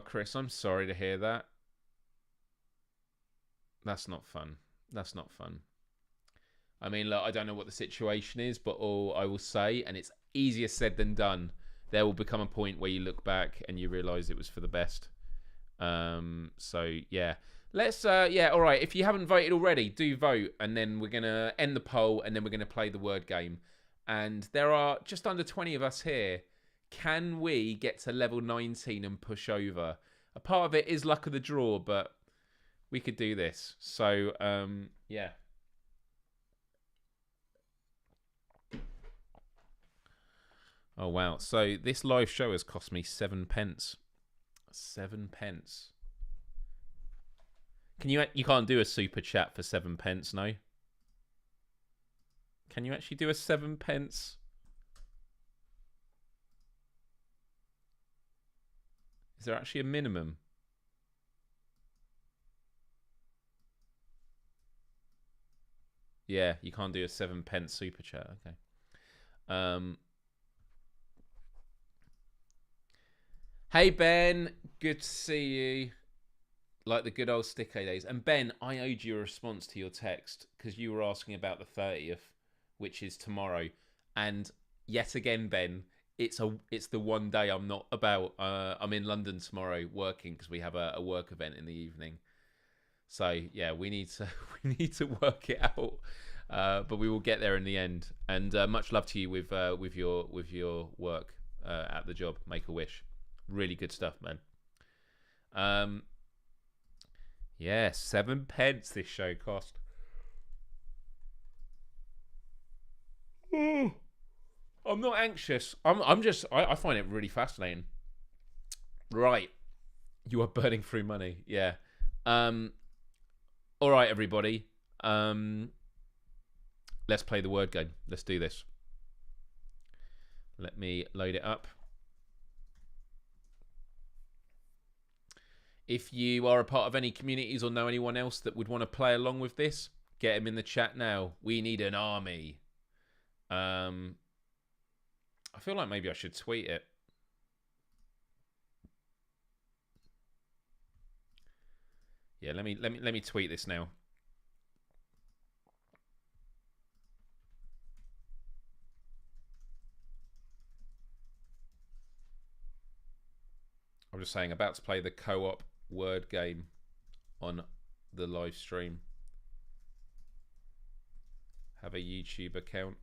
Chris, I'm sorry to hear that. That's not fun. That's not fun. I mean, look, I don't know what the situation is, but all I will say, and it's easier said than done, there will become a point where you look back and you realise it was for the best. So yeah, let's yeah, all right. If you haven't voted already, do vote, and then we're gonna end the poll, and then we're gonna play the word game. And there are just under 20 of us here. Can we get to level 19 and push over? A part of it is luck of the draw, but we could do this. So yeah. Oh wow! So this live show has cost me 7 pence. 7 pence. Can you can't do a super chat for 7 pence, no? Can you actually do a 7 pence? Is there actually a minimum? Yeah, you can't do a 7 pence super chat. Okay. Hey Ben, good to see you. Like the good old sticker days. And Ben, I owed you a response to your text because you were asking about the 30th, which is tomorrow. And yet again, Ben, it's the one day I'm not about. I'm in London tomorrow working because we have a work event in the evening. So yeah, we need to work it out. But we will get there in the end. And much love to you with your work at the job. Make a wish. Really good stuff, man. Yeah, 7 pence this show cost. I'm not anxious. I'm just I find it really fascinating. Right. You are burning through money. Yeah. All right, everybody. Let's play the word game. Let's do this. Let me load it up. If you are a part of any communities or know anyone else that would want to play along with this, get them in the chat now. We need an army. I feel like maybe I should tweet it. Yeah, let me tweet this now. I'm just saying, about to play the co-op word game on the live stream. Have a YouTube account.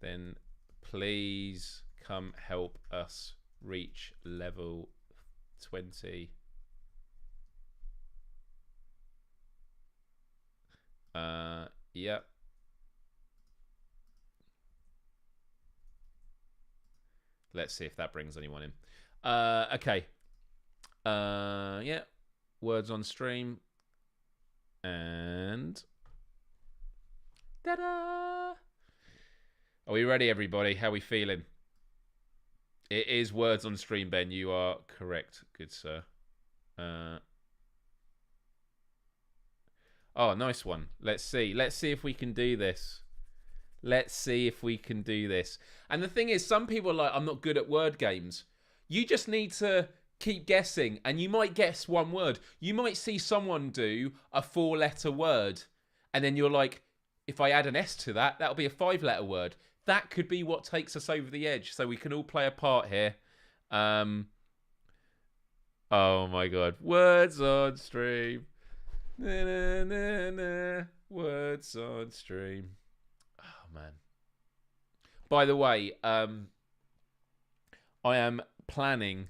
Then please come help us reach level 20. Yep. Let's see if that brings anyone in. Okay. Yeah. Words on stream. And ta-da! Are we ready, everybody? How are we feeling? It is words on stream, Ben. You are correct. Good, sir. Oh, nice one. Let's see. Let's see if we can do this. Let's see if we can do this. And the thing is, some people are like, I'm not good at word games. You just need to keep guessing, and you might guess one word. You might see someone do a 4-letter word, and then you're like, if I add an S to that, that'll be a 5-letter word. That could be what takes us over the edge. So we can all play a part here. Oh my God. Words on stream. Na, na, na, na. Words on stream. Oh, man. By the way, I am planning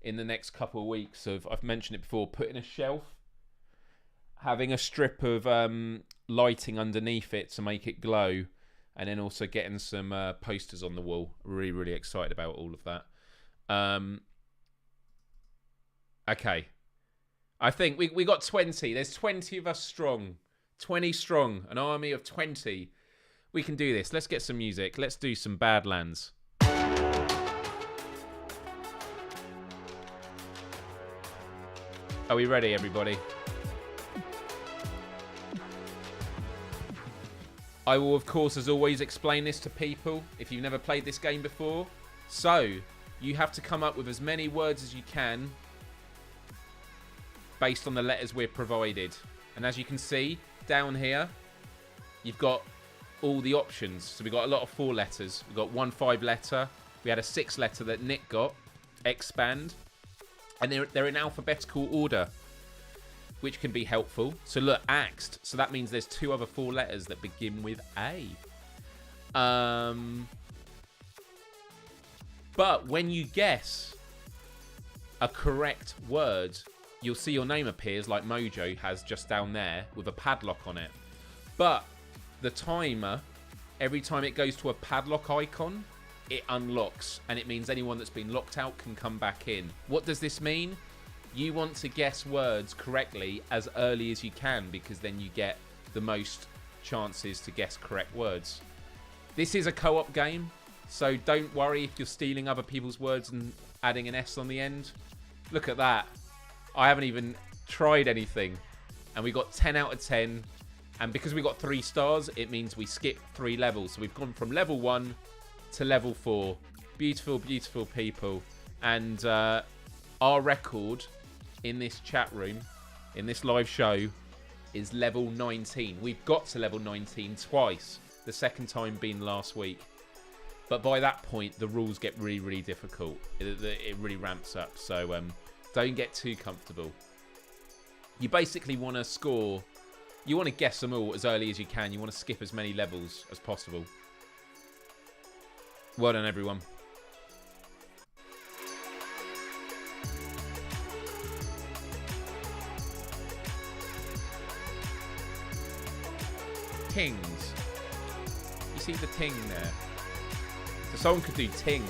in the next couple of weeks of, I've mentioned it before, putting a shelf, having a strip of lighting underneath it to make it glow, and then also getting some posters on the wall. Really, really excited about all of that. Okay. I think we got 20. There's 20 of us strong. 20 strong. An army of 20. We can do this. Let's get some music. Let's do some Badlands. Are we ready, everybody? I will, of course, as always, explain this to people if you've never played this game before. So, you have to come up with as many words as you can based on the letters we're provided. And as you can see, down here, you've got all the options. So we've got a lot of 4 letters. We've got 1 5-letter. We had a 6-letter that Nick got. Expand. And they're in alphabetical order, which can be helpful. So look, axed. So that means there's 2 other 4 letters that begin with A. But when you guess a correct word, you'll see your name appears like Mojo has just down there with a padlock on it. But the timer, every time it goes to a padlock icon, it unlocks, and it means anyone that's been locked out can come back in. What does this mean? You want to guess words correctly as early as you can, because then you get the most chances to guess correct words. This is a co-op game, so don't worry if you're stealing other people's words and adding an S on the end. Look at that. I haven't even tried anything. And we got 10 out of 10. And because we got 3 stars, it means we skip 3 levels. So we've gone from level 1 to level 4. Beautiful, beautiful people. And our record in this chat room, in this live show, is level 19. We've got to level 19 twice. The second time being last week. But by that point, the rules get really, really difficult. It really ramps up. So don't get too comfortable. You basically want to score. You want to guess them all as early as you can. You want to skip as many levels as possible. Well done, everyone. Tings. You see the ting there? So someone could do ting.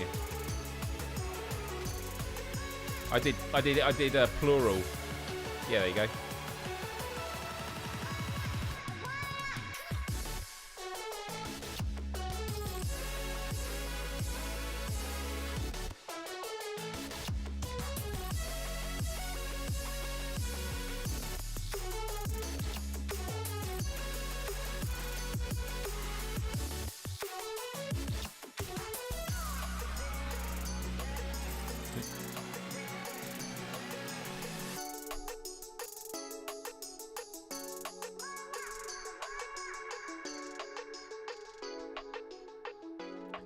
I did a plural. Yeah, there you go.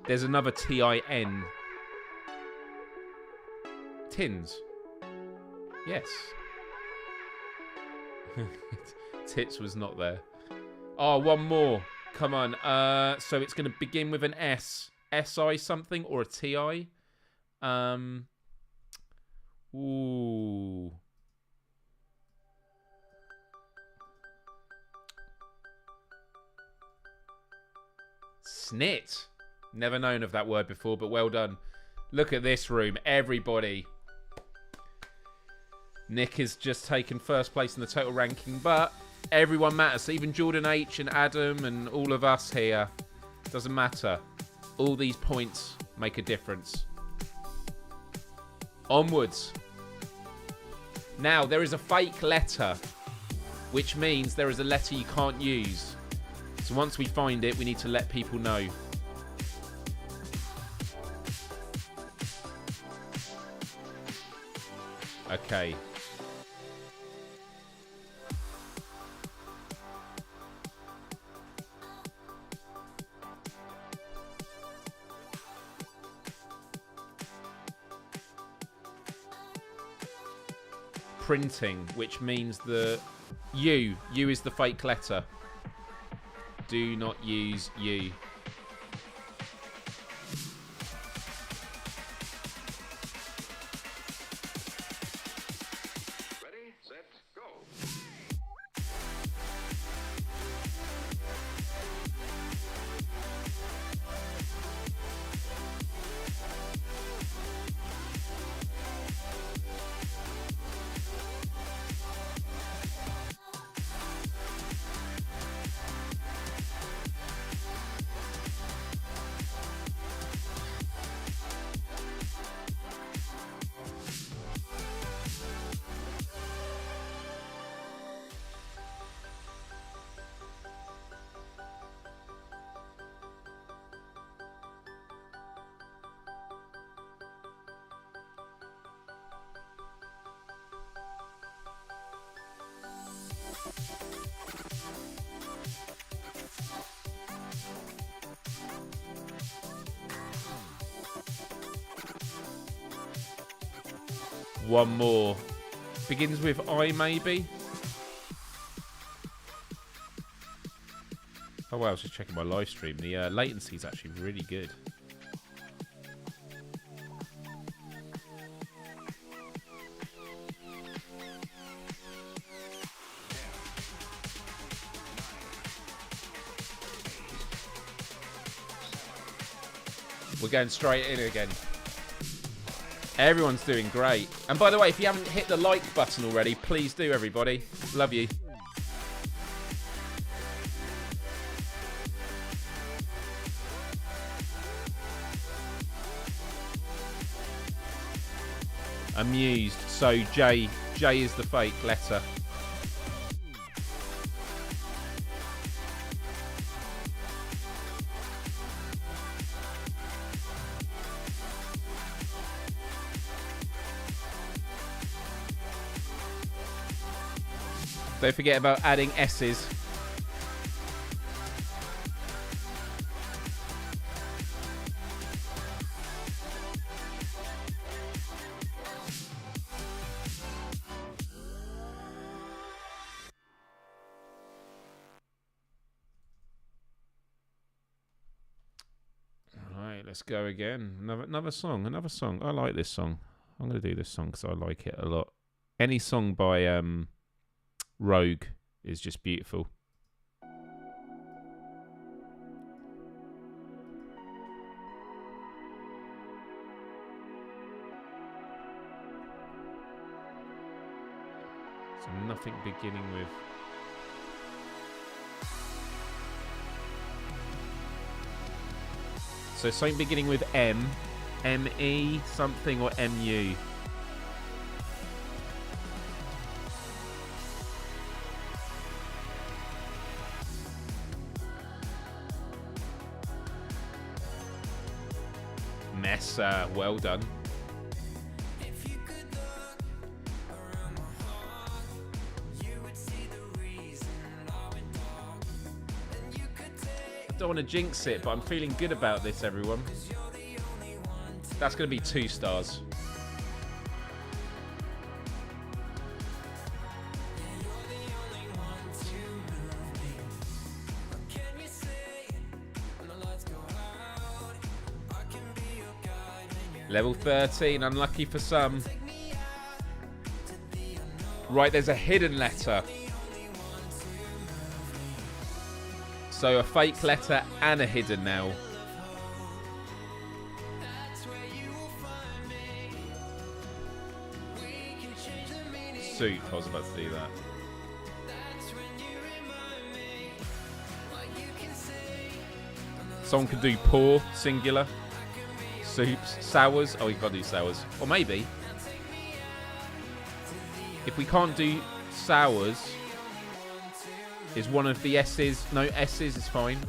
There's another T-I-N. Tins. Yes. Tits was not there. Oh, one more. Come on. So it's going to begin with an S. S-I something or a T-I? Ooh. Snit. Never known of that word before, but well done. Look at this room. Everybody. Nick has just taken first place in the total ranking, but everyone matters. Even Jordan H and Adam and all of us here. Doesn't matter. All these points make a difference. Onwards. Now, there is a fake letter, which means there is a letter you can't use. So once we find it, we need to let people know. Okay. Printing, which means the U is the fake letter. Do not use U. Ready, set, go. One more. Begins with I, maybe? Oh, wow, I was just checking my live stream. The latency is actually really good. We're going straight in again. Everyone's doing great. And by the way, if you haven't hit the like button already, please do, everybody. Love you. Amused. So J is the fake letter. Don't forget about adding S's. Alright, let's go again. Another song. I like this song. I'm going to do this song because I like it a lot. Any song by Rogue is just beautiful. So nothing beginning with... So something beginning with M, M-E something or M-U. Messa, well done. don't want to jinx it, but I'm feeling good about this, everyone. That's going to be 2 stars. Level 13, unlucky for some. Right, there's a hidden letter. So a fake letter and a hidden now. Soup, I was about to do that. Someone could do pour, singular. Soups, sours. Oh, we've got to do sours. Or maybe, if we can't do sours, is one of the S's. No, S's is fine.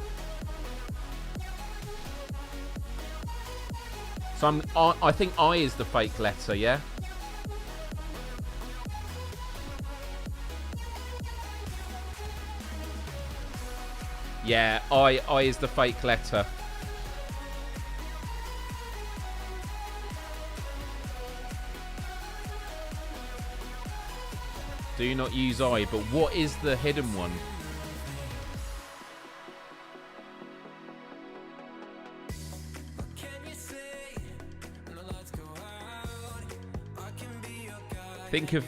So I think I is the fake letter, yeah? Yeah, I is the fake letter. Do not use I, but what is the hidden one? Think of...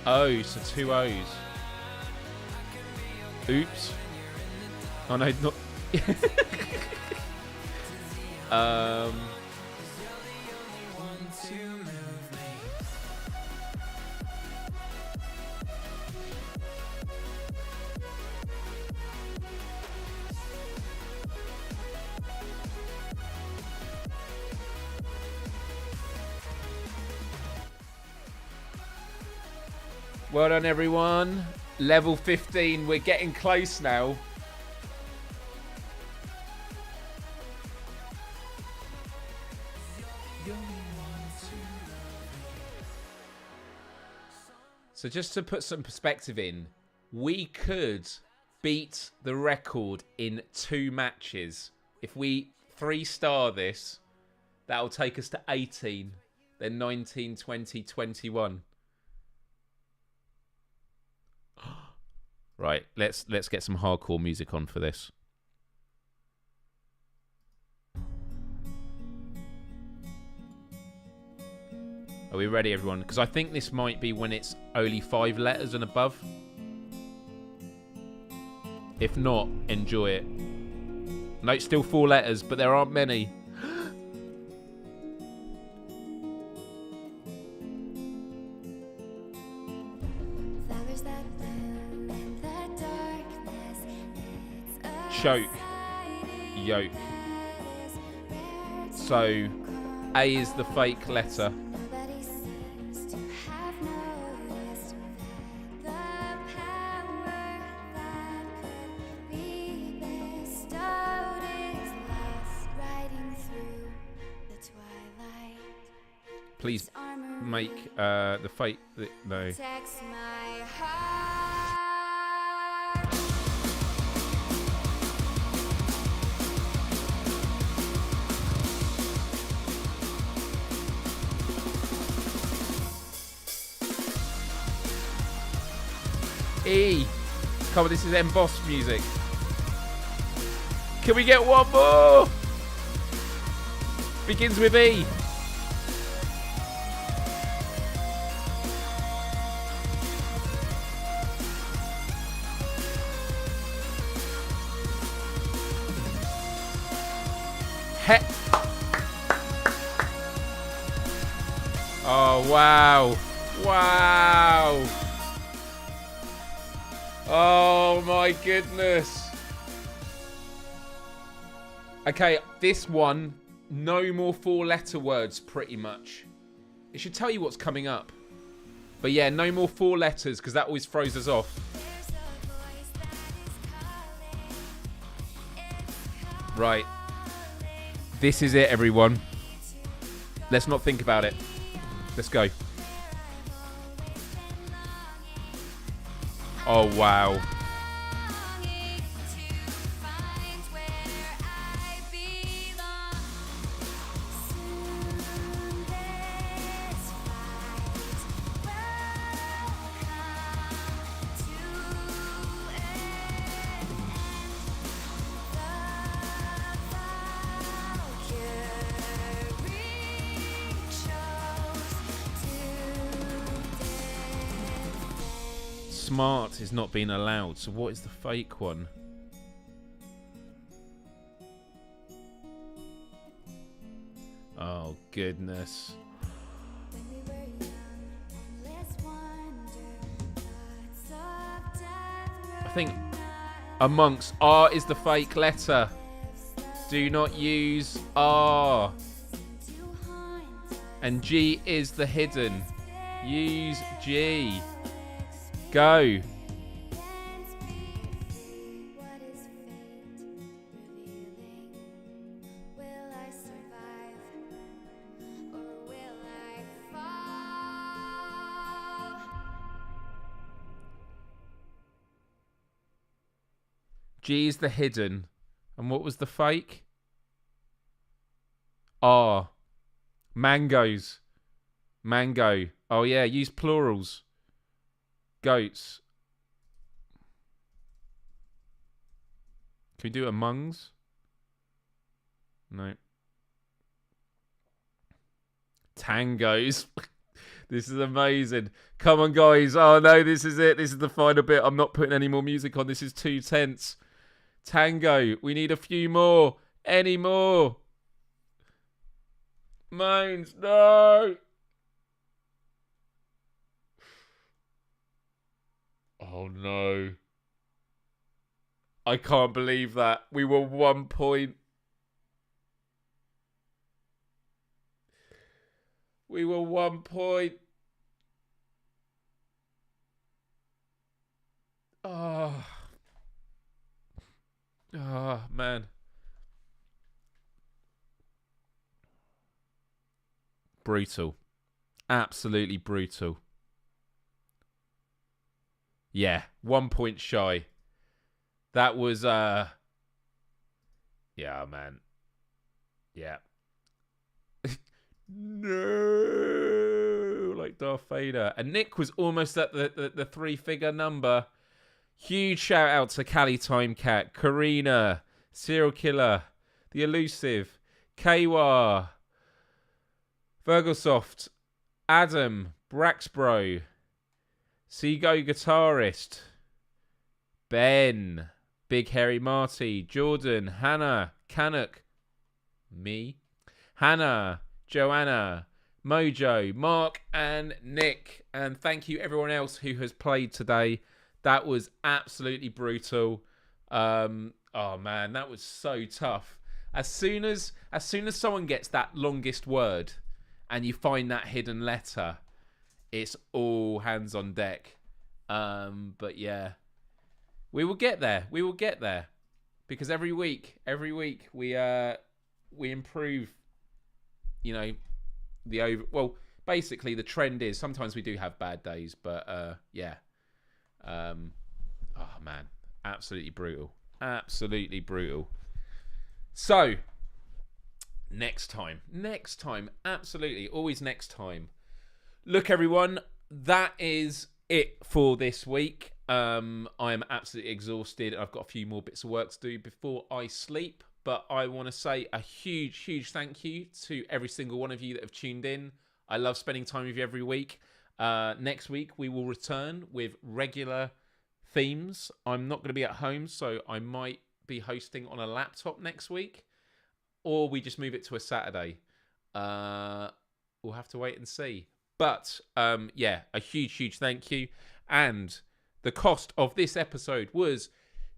Oh, so 2 O's. Oops. Oh no, not... Well done, everyone. Level 15. We're getting close now. So just to put some perspective in, we could beat the record in 2 matches. If we 3-star this, that'll take us to 18, then 19, 20, 21. Right, let's get some hardcore music on for this. Are we ready, everyone? Because I think this might be when it's only 5 letters and above. If not, enjoy it. No, it's still 4 letters, but there aren't many. Choke. Yoke. So, A is the fake letter. Please make the fake... No. E. Come on, this is embossed music. Can we get one more? Begins with E. Oh, wow. Wow. Oh, my goodness. Okay, this one, No more 4-letter words, pretty much. It should tell you what's coming up. But yeah, no more 4 letters, because that always throws us off. Right. This is it, everyone. Let's not think about it. Let's go. Oh, wow. Smart is not being allowed, so what is the fake one? Oh, goodness. I think amongst R is the fake letter. Do not use R. And G is the hidden. Use G. Go. G is the hidden. And what was the fake? R. Mangoes. Mango. Oh yeah, use plurals. Goats. Can we do amongs? No. Tangos. This is amazing. Come on, guys. Oh no, this is it. This is the final bit. I'm not putting any more music on. This is too tense. Tango. We need a few more. Any more? Moans. No. Oh no. I can't believe that. We were 1 point. We were 1 point. Oh. Oh, man. Brutal. Absolutely brutal. Yeah, 1 point shy. That was, yeah, man. Yeah. No, like Darth Vader. And Nick was almost at the 3-figure number. Huge shout out to Cali Time Cat, Karina, Serial Killer, The Elusive, Kawa, Virgosoft, Adam, Braxbro, Seago Guitarist, Ben, Big Hairy Marty, Jordan, Hannah, Canuck, me, Hannah, Joanna, Mojo, Mark, and Nick. And thank you everyone else who has played today. That was absolutely brutal. Oh man, that was so tough. As soon as someone gets that longest word and you find that hidden letter, it's all hands on deck. But yeah, we will get there. We will get there because every week we improve. You know, basically the trend is sometimes we do have bad days, but yeah. Oh man, absolutely brutal. Absolutely brutal. So, next time, absolutely, always next time. Look, everyone, that is it for this week. I am absolutely exhausted. I've got a few more bits of work to do before I sleep, but I want to say a huge thank you to every single one of you that have tuned in. I love spending time with you every week. Next week, we will return with regular themes. I'm not going to be at home, so I might be hosting on a laptop next week, or we just move it to a Saturday. We'll have to wait and see. But yeah, a huge thank you. And the cost of this episode was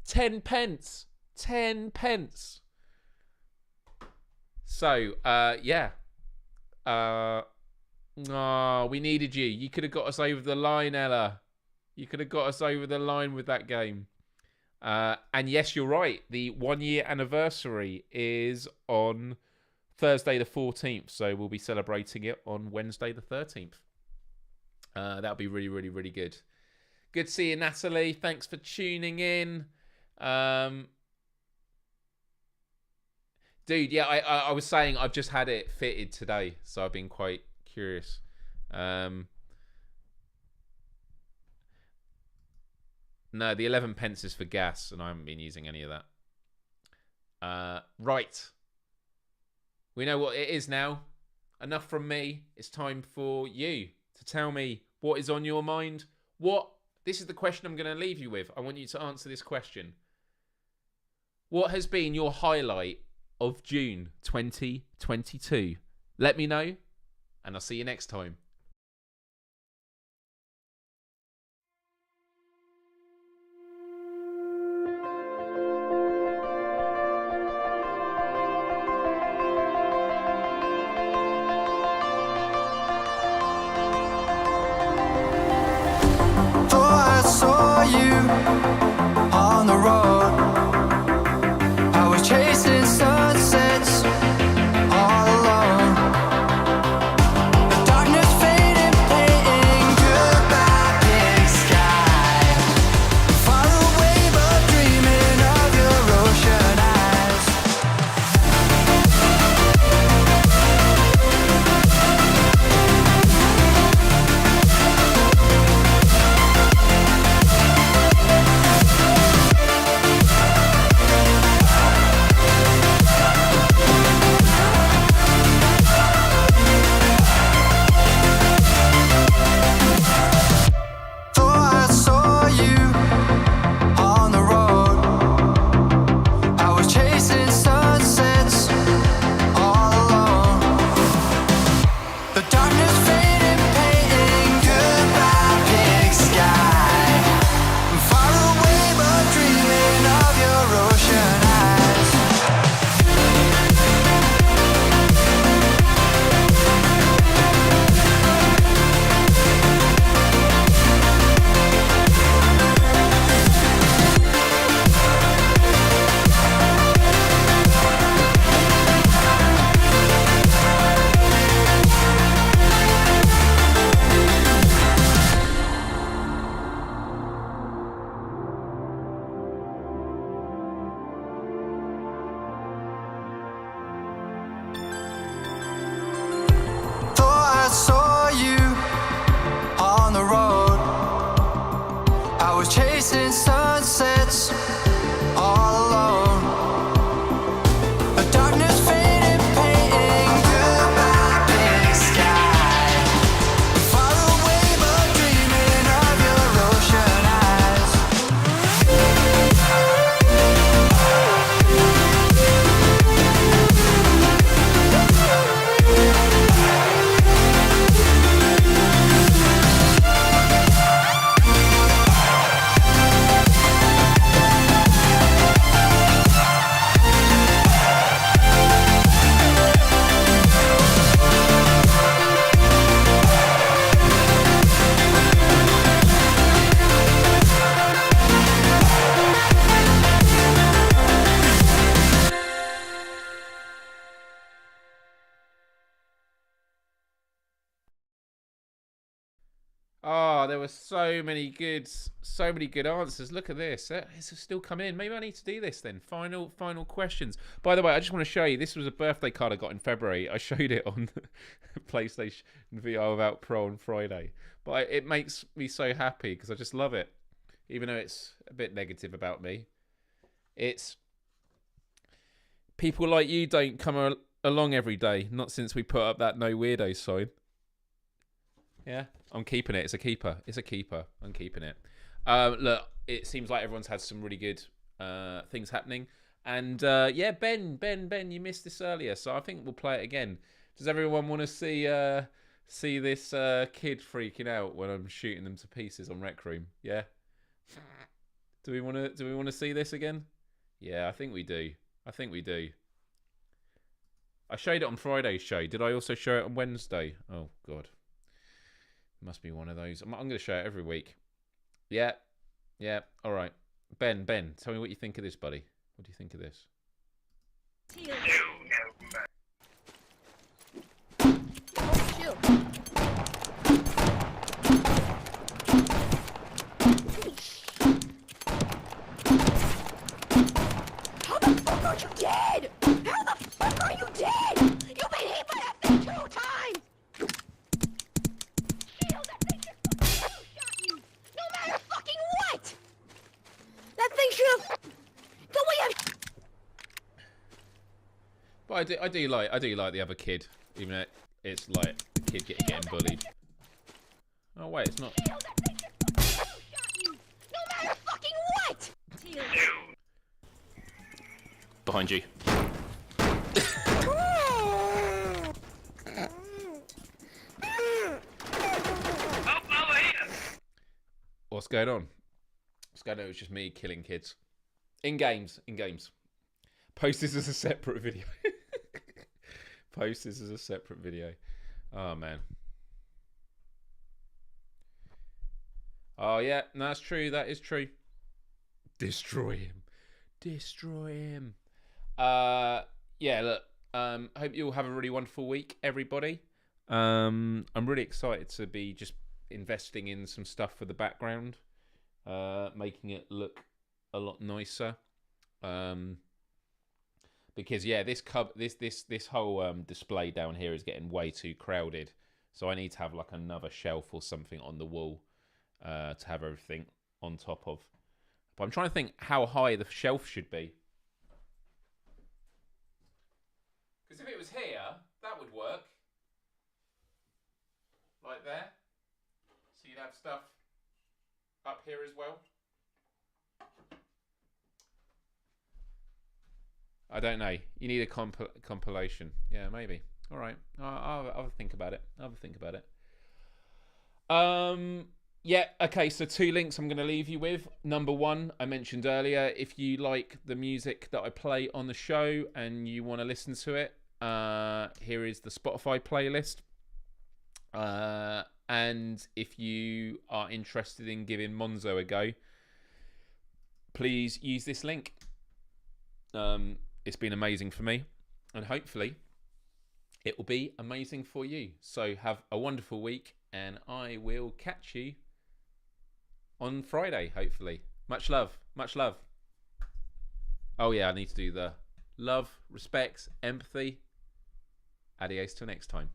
10 pence. 10 pence. So, yeah. Oh, we needed you. You could have got us over the line, Ella. You could have got us over the line with that game. And yes, you're right. The 1 year anniversary is on Thursday the 14th. So we'll be celebrating it on Wednesday the 13th. That'll be really, really, really good. Good to see you, Natalie. Thanks for tuning in. Dude, yeah, I was saying I've just had it fitted today, so I've been quite curious. No, the 11 pence is for gas, and I haven't been using any of that. Right. We know what it is now. Enough from me. It's time for you to tell me what is on your mind. This is the question I'm going to leave you with. I want you to answer this question. What has been your highlight of June 2022? Let me know, and I'll see you next time. Thought I saw you on the road. I was chasing sunsets all alone. The darkness fading, painting goodbye big sky. Far away but dreaming of your ocean eyes. Thought I saw you on the road. I was chasing sunsets all alone. The darkness fading, painting goodbye big sky. Far away but dreaming of your ocean eyes. Thought I saw you on the road. I was chasing sunsets all alone. The darkness fading, painting goodbye big sky. Far away but dreaming of your ocean eyes. Oh, there were so many good answers. Look at this. It's still coming in. Maybe I need to do this then. Final questions. By the way, I just want to show you. This was a birthday card I got in February. I showed it on PlayStation VR Without Pro on Friday. But it makes me so happy because I just love it. Even though it's a bit negative about me. It's people like you don't come along every day. Not since we put up that no weirdo sign. Yeah, I'm keeping it. It's a keeper. I'm keeping it. Look, it seems like everyone's had some really good things happening. And yeah, Ben, you missed this earlier, so I think we'll play it again. Does everyone want to see this kid freaking out when I'm shooting them to pieces on Rec Room? Yeah. Do we want to see this again? Yeah, I think we do. I showed it on Friday's show. Did I also show it on Wednesday? Oh, God. Must be one of those. I'm going to show it every week. Yeah. Yeah. All right. Ben, tell me what you think of this, buddy. What do you think of this? How the fuck are you dead? How the fuck are you dead? You've been hit by that thing 2 times! Shield, that thing just fucking two-shot you! No matter fucking what! That thing should have... Don't we have... But I do like the other kid, even though it's like the kid getting bullied. Oh wait, it's not. Shield, that thing just fucking two-shot you! No matter fucking what! Behind you. What's going on? What's going on? It's just me killing kids. In games. Post this as a separate video. Post this as a separate video. Oh, man. Oh, yeah. No, that's true. That is true. Destroy him. Yeah, look. Hope you all have a really wonderful week, everybody. I'm really excited to be just investing in some stuff for the background, making it look a lot nicer. Because yeah, this whole display down here is getting way too crowded, so I need to have like another shelf or something on the wall to have everything on top of. But I'm trying to think how high the shelf should be. Because if it was here, that would work. Like there. So you'd have stuff up here as well. I don't know. You need a compilation. Yeah, maybe. All right. I'll think about it. Yeah, okay, so 2 links I'm going to leave you with. Number 1, I mentioned earlier, if you like the music that I play on the show and you want to listen to it, here is the Spotify playlist. And if you are interested in giving Monzo a go, please use this link. It's been amazing for me, and hopefully it will be amazing for you. So have a wonderful week, and I will catch you on Friday, hopefully. Much love. Oh yeah, I need to do the love, respects, empathy. Adios till next time.